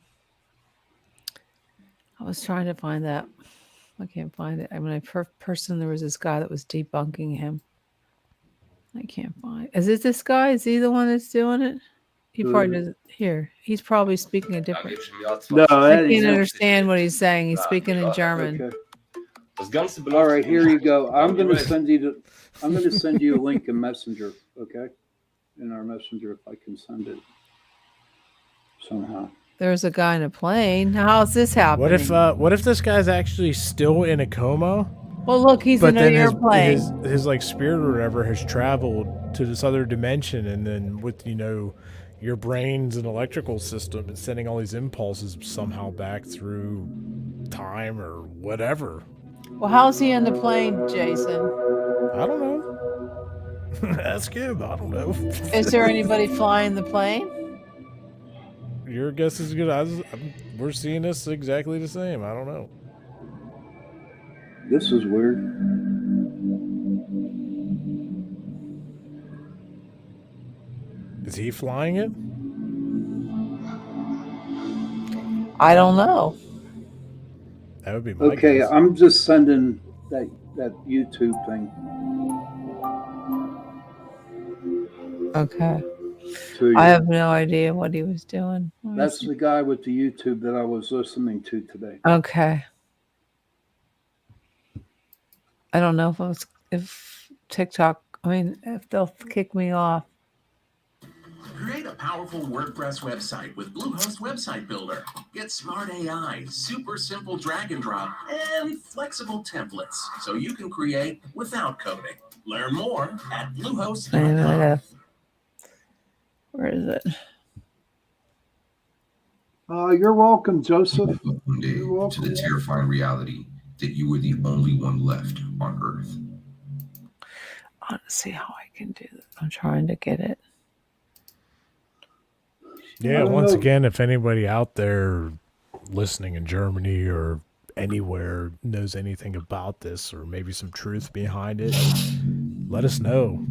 I was trying to find that. I can't find it. I mean, there was this guy that was debunking him. I can't find. Is it this guy? Is he the one that's doing it? He probably doesn't hear. He's probably speaking a different. No, I can't understand what he's saying. He's speaking in German. Okay. All right, here you go. I'm going to send you a link in Messenger. Okay, in our Messenger, if I can send it somehow. There's a guy in a plane. How's this happening? What if this guy's actually still in a coma? Well, look, he's in an airplane. His like spirit or whatever has traveled to this other dimension, and then with your brain's an electrical system and sending all these impulses somehow back through time or whatever. Well, how's he in the plane, Jason? I don't know. Ask him. I don't know. Is there anybody flying the plane? Your guess is good. We're seeing this exactly the same. I don't know. This is weird. Is he flying it? I don't know. That would be my okay. guess. I'm just sending that YouTube thing. Okay. I have no idea what he was doing. That's the guy with the YouTube that I was listening to today. Okay. I don't know if TikTok. If they'll kick me off. Create a powerful WordPress website with Bluehost Website Builder. Get smart AI, super simple drag and drop, and flexible templates so you can create without coding. Learn more at Bluehost.com. Where is it? You're welcome, Joseph. You're welcome to the terrifying reality that you were the only one left on Earth. I want to see how I can do this. I'm trying to get it. Yeah, once again, if anybody out there listening in Germany or anywhere knows anything about this or maybe some truth behind it, let us know.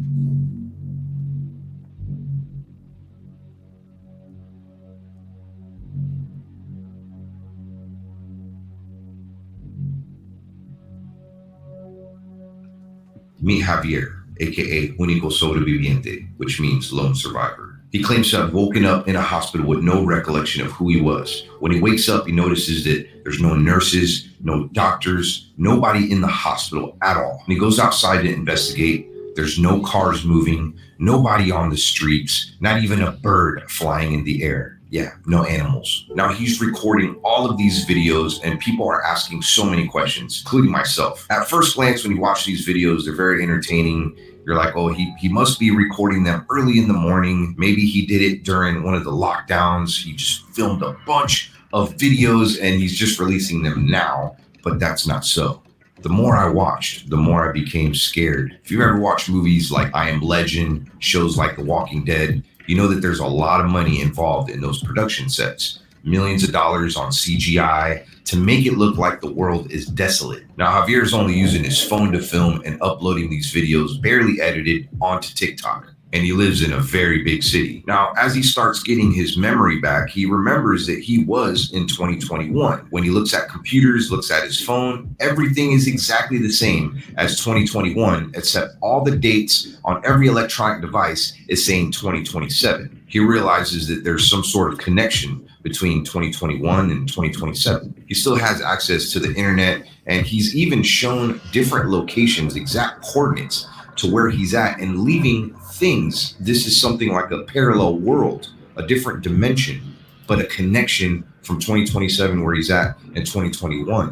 Meet Javier, aka Único Sobreviviente, which means lone survivor. He claims to have woken up in a hospital with no recollection of who he was. When he wakes up, he notices that there's no nurses, no doctors, nobody in the hospital at all. When he goes outside to investigate, there's no cars moving, nobody on the streets, not even a bird flying in the air. Yeah, no animals. Now he's recording all of these videos and people are asking so many questions, including myself. At first glance, when you watch these videos, they're very entertaining. You're like, oh, he must be recording them early in the morning. Maybe he did it during one of the lockdowns. He just filmed a bunch of videos and he's just releasing them now, but that's not so. The more I watched, the more I became scared. If you've ever watched movies like I Am Legend, shows like The Walking Dead, you know that there's a lot of money involved in those production sets. Millions of dollars on CGI to make it look like the world is desolate. Now, Javier's only using his phone to film and uploading these videos barely edited onto TikTok. And he lives in a very big city. Now, as he starts getting his memory back, he remembers that he was in 2021. When he looks at computers, looks at his phone, everything is exactly the same as 2021, except all the dates on every electronic device is saying 2027. He realizes that there's some sort of connection between 2021 and 2027. He still has access to the internet, and he's even shown different locations, exact coordinates to where he's at, and leaving things. This is something like a parallel world, a different dimension, but a connection from 2027 where he's at in 2021.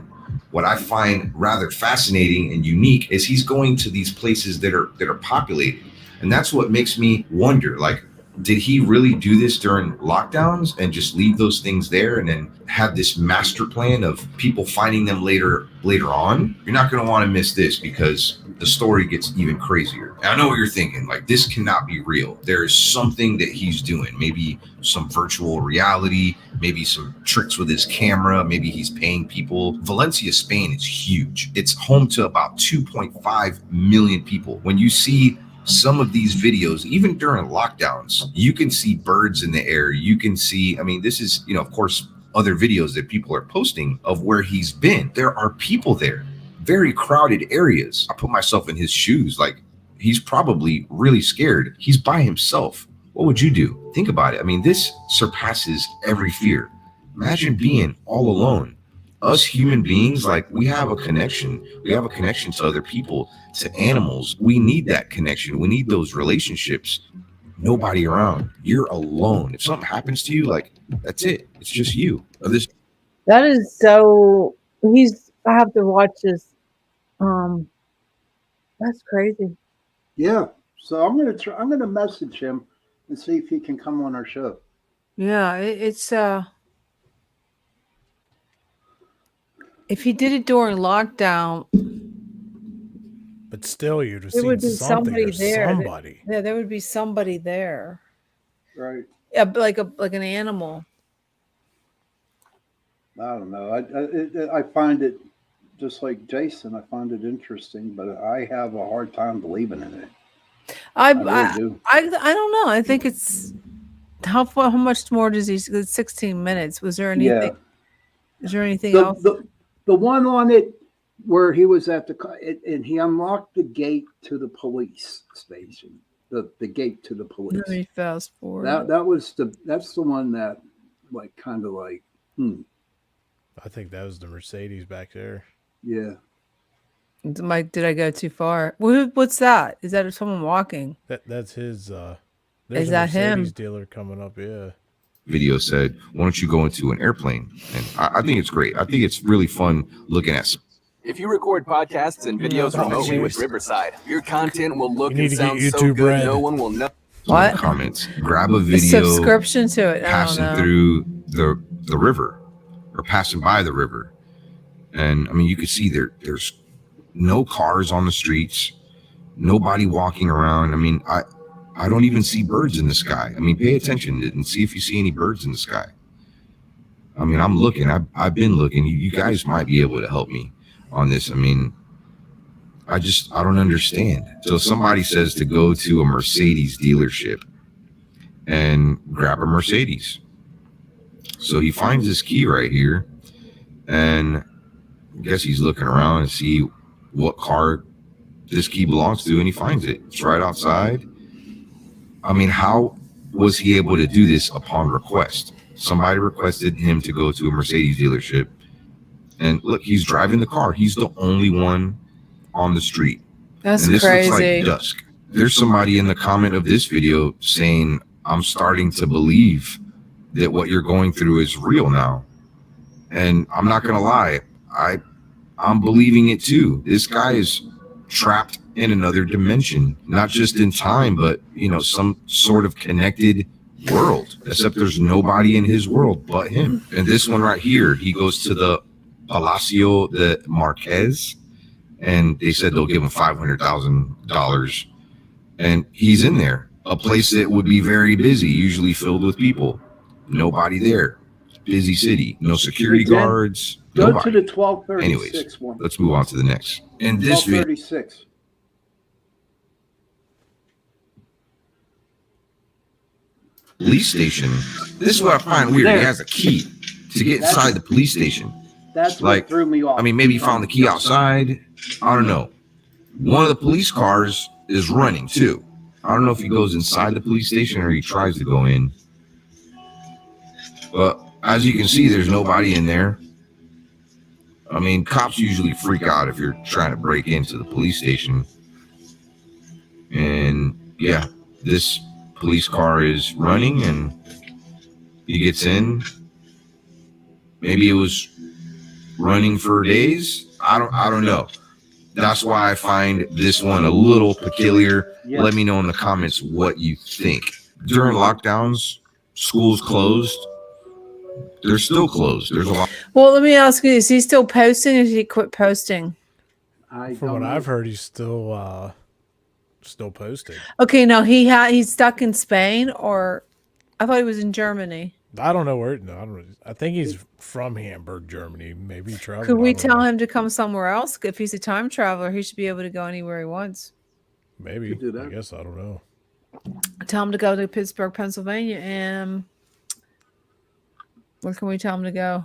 What I find rather fascinating and unique is he's going to these places that are populated. And that's what makes me wonder, like, did he really do this during lockdowns and just leave those things there and then have this master plan of people finding them later on? You're not going to want to miss this because the story gets even crazier. And I know what you're thinking, like, this cannot be real. There is something that he's doing, maybe some virtual reality, maybe some tricks with his camera, maybe he's paying people. Valencia, Spain is huge. It's home to about 2.5 million people. When you see some of these videos, even during lockdowns, you can see birds in the air. You can see, I mean, this is, of course, other videos that people are posting of where he's been. There are people there, very crowded areas. I put myself in his shoes. Like, he's probably really scared. He's by himself. What would you do? Think about it. I mean, this surpasses every fear. Imagine being all alone. Us human beings, like, we have a connection. We have a connection to other people, to animals. We need that connection. We need those relationships. Nobody around. You're alone. If something happens to you, like, that's it. It's just you. That is so. I have to watch this. That's crazy. Yeah. So I'm gonna message him and see if he can come on our show. Yeah, it's if he did it during lockdown, but still, you'd have there would seen be something somebody or there. somebody. Yeah, there would be somebody there. Right. Yeah, like an animal. I don't know. I find it, just like Jason, I find it interesting, but I have a hard time believing in it. I really do. I don't know. I think it's how much more does he? It's 16 minutes. Was there anything? Yeah. Is there anything else? The one on it where he was at and he unlocked the gate to the police station. The gate to the police. Let me fast forward. That's the one that, like, kind of like, I think that was the Mercedes back there. Yeah. Mike, did I go too far? What's that? Is that someone walking? That's his. Is that him? Mercedes dealer coming up? Yeah. Video said, why don't you go into an airplane? And I think it's great. I think it's really fun looking at. If you record podcasts and videos remotely with Riverside, your content will look You need and to get sound so YouTube good, Red. no one will know. What? Comments. Grab a A video. subscription to it. I don't Passing know. through the river or passing by the river. And I mean, you could see there's no cars on the streets, nobody walking around. I mean, I don't even see birds in the sky. I mean, pay attention and see if you see any birds in the sky. I mean, I'm looking. I've been looking. You guys might be able to help me on this. I mean, I don't understand. So somebody says to go to a Mercedes dealership and grab a Mercedes. So he finds this key right here, and I guess he's looking around and see what car this key belongs to, and he finds it. It's right outside. I mean, how was he able to do this upon request? Somebody requested him to go to a Mercedes dealership, and look, he's driving the car. He's the only one on the street. That's and this crazy. looks like dusk. There's somebody in the comment of this video saying, I'm starting to believe that what you're going through is real now. And I'm not going to lie. I'm believing it too. This guy is trapped in another dimension, not just in time, but, you know, some sort of connected world, except there's nobody in his world but him. And this one right here, he goes to the Palacio de Marquez, and they said they'll give him $500,000. And he's in there, a place that would be very busy, usually filled with people. Nobody there. Busy city. No security guards. Go Nobody. to the 1236 Anyways, one. let's move on to the next. In this video, 1236. police station. This is what I find weird. He has a key to get inside the police station. That's Like, what threw me off. I mean, maybe he found the key outside. I don't know. One of the police cars is running too. I don't know if he goes inside the police station or he tries to go in. But as you can see, there's nobody in there. I mean, cops usually freak out if you're trying to break into the police station. And yeah, this police car is running and he gets in. Maybe it was running for days. I don't know. That's why I find this one a little peculiar. Yeah. Let me know in the comments what you think. During lockdowns, schools closed. They're still closed. There's a lot. Well, let me ask you: is he still posting, or did he quit posting? From what I've heard, he's still posting. Okay, now he's stuck in Spain, or I thought he was in Germany. I don't know where. No, I think he's from Hamburg, Germany. Maybe he traveled. Could we tell him to come somewhere else? If he's a time traveler, he should be able to go anywhere he wants. Maybe. Could do that. I guess I don't know. Tell him to go to Pittsburgh, Pennsylvania, and where can we tell him to go?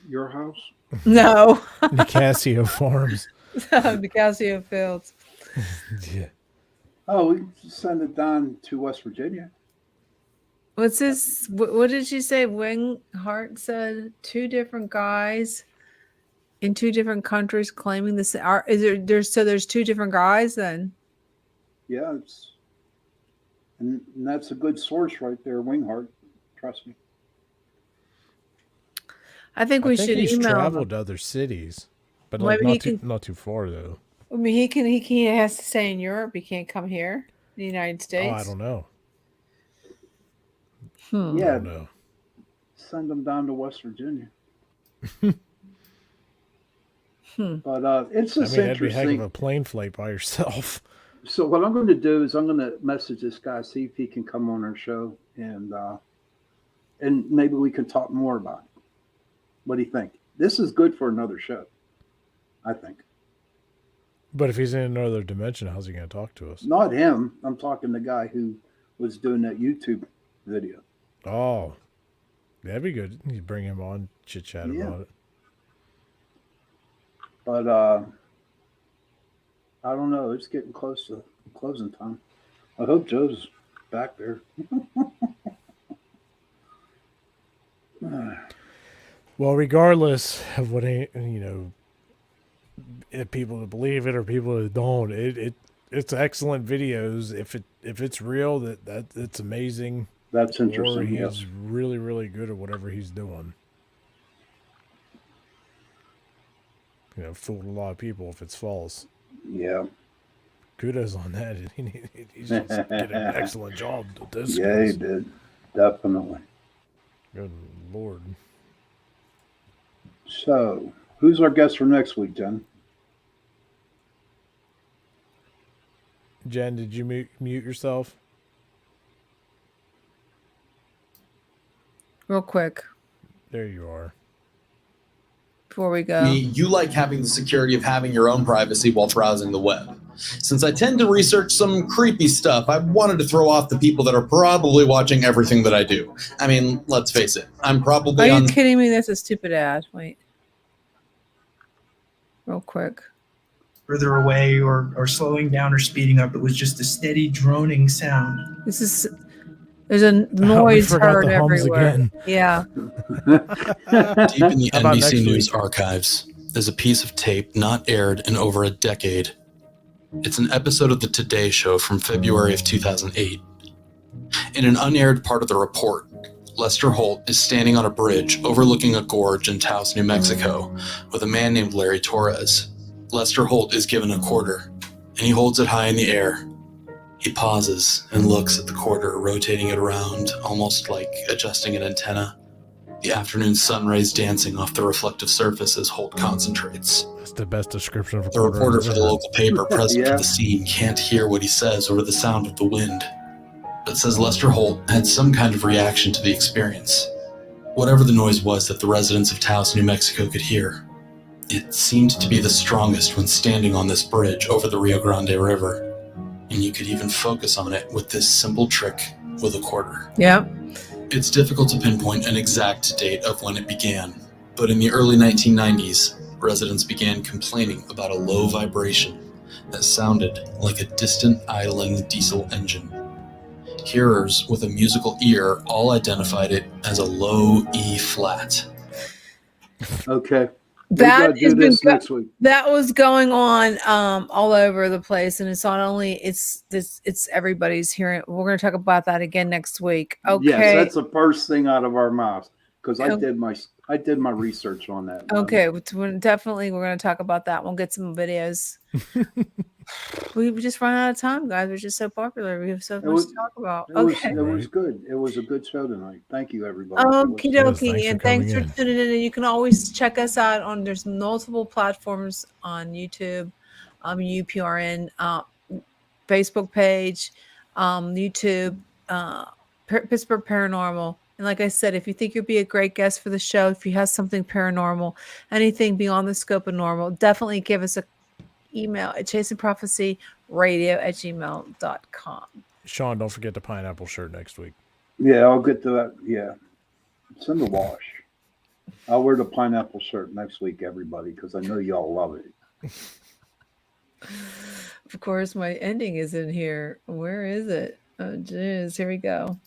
Your house? No, Nicassio Farms. Nicassio Fields. Yeah. Oh, we can send it down to West Virginia. What's this? What did she say? Winghart said 2 different guys in 2 different countries claiming this. There's 2 different guys then? Yeah, and that's a good source right there, Winghart. Trust me. I think we should he's email traveled him. to other cities, but Well, like maybe not too far though. I mean, he has to stay in Europe. He can't come here, the United States. Oh, I don't know. Yeah, I don't know. send them down to West Virginia. But it's just That'd be a heck of interesting. a plane flight by yourself. So what I'm going to do is I'm going to message this guy, see if he can come on our show, and maybe we can talk more about it. What do you think? This is good for another show, I think. But if he's in another dimension, how's he going to talk to us? Not him. I'm talking the guy who was doing that YouTube video. Oh, that'd be good. You bring him on, chit chat about it. But I don't know. It's getting close to closing time. I hope Joe's back there. Well, regardless of what if people believe it or people that don't, it's excellent videos. If it's real, that it's amazing. That's Or interesting. he's Yes. really, really good at whatever he's doing. Fooled a lot of people if it's false. Yeah. Kudos on that. He's just did an excellent job with this. Yeah, he did. Definitely. Good Lord. So, who's our guest for next week, Jen? Jen, did you mute yourself? Real quick There you are. before we go. You like having the security of having your own privacy while browsing the web. Since I tend to research some creepy stuff, I wanted to throw off the people that are probably watching everything that I do. I mean, let's face it, I'm probably Are on... you kidding me? That's a stupid ad. Wait. Real quick. Further away or slowing down or speeding up. It was just a steady droning sound. There's a noise forgot heard the hums everywhere. again. Yeah. Deep in the How about NBC next News week? archives is a piece of tape not aired in over a decade. It's an episode of The Today Show from February of 2008. In an unaired part of the report, Lester Holt is standing on a bridge overlooking a gorge in Taos, New Mexico, with a man named Larry Torres. Lester Holt is given a quarter, and he holds it high in the air. He pauses and looks at the quarter, rotating it around, almost like adjusting an antenna. The afternoon sun rays dancing off the reflective surface as Holt concentrates. That's the best description of a The quarter reporter I've for ever the heard. local paper present Yeah. for the scene can't hear what he says over the sound of the wind, but says Lester Holt had some kind of reaction to the experience. Whatever the noise was that the residents of Taos, New Mexico could hear, it seemed to be the strongest when standing on this bridge over the Rio Grande River, and you could even focus on it with this simple trick with a quarter. Yep. It's difficult to pinpoint an exact date of when it began, but in the early 1990s, residents began complaining about a low vibration that sounded like a distant idling diesel engine. Hearers with a musical ear all identified it as a low E flat. Okay. We That gotta do has been this next week. that was going on all over the place, and it's not only it's everybody's hearing. We're going to talk about that again next week. Okay. Yes, that's the first thing out of our mouths because I Okay. did my research on that. Okay, we're going to talk about that. We'll get some videos. We just run out of time, guys. We're just so popular. We have so much to talk about. It was, Okay. it was good. It was a good show tonight. Thank you, everybody. Okie Yes, dokie. thanks for And thanks for coming in. tuning in. And you can always check us out on there's multiple platforms on YouTube, UPRN, Facebook page, YouTube, Pittsburgh Paranormal. And like I said, if you think you'd be a great guest for the show, if you have something paranormal, anything beyond the scope of normal, definitely give us a email at chasingprophecyradio@gmail.com. Shawn, don't forget the pineapple shirt next week. Yeah, I'll get to that. Yeah. It's in the wash. I'll wear the pineapple shirt next week, everybody, because I know y'all love it. Of course, my ending is in here. Where is it? Oh, geez. Here we go.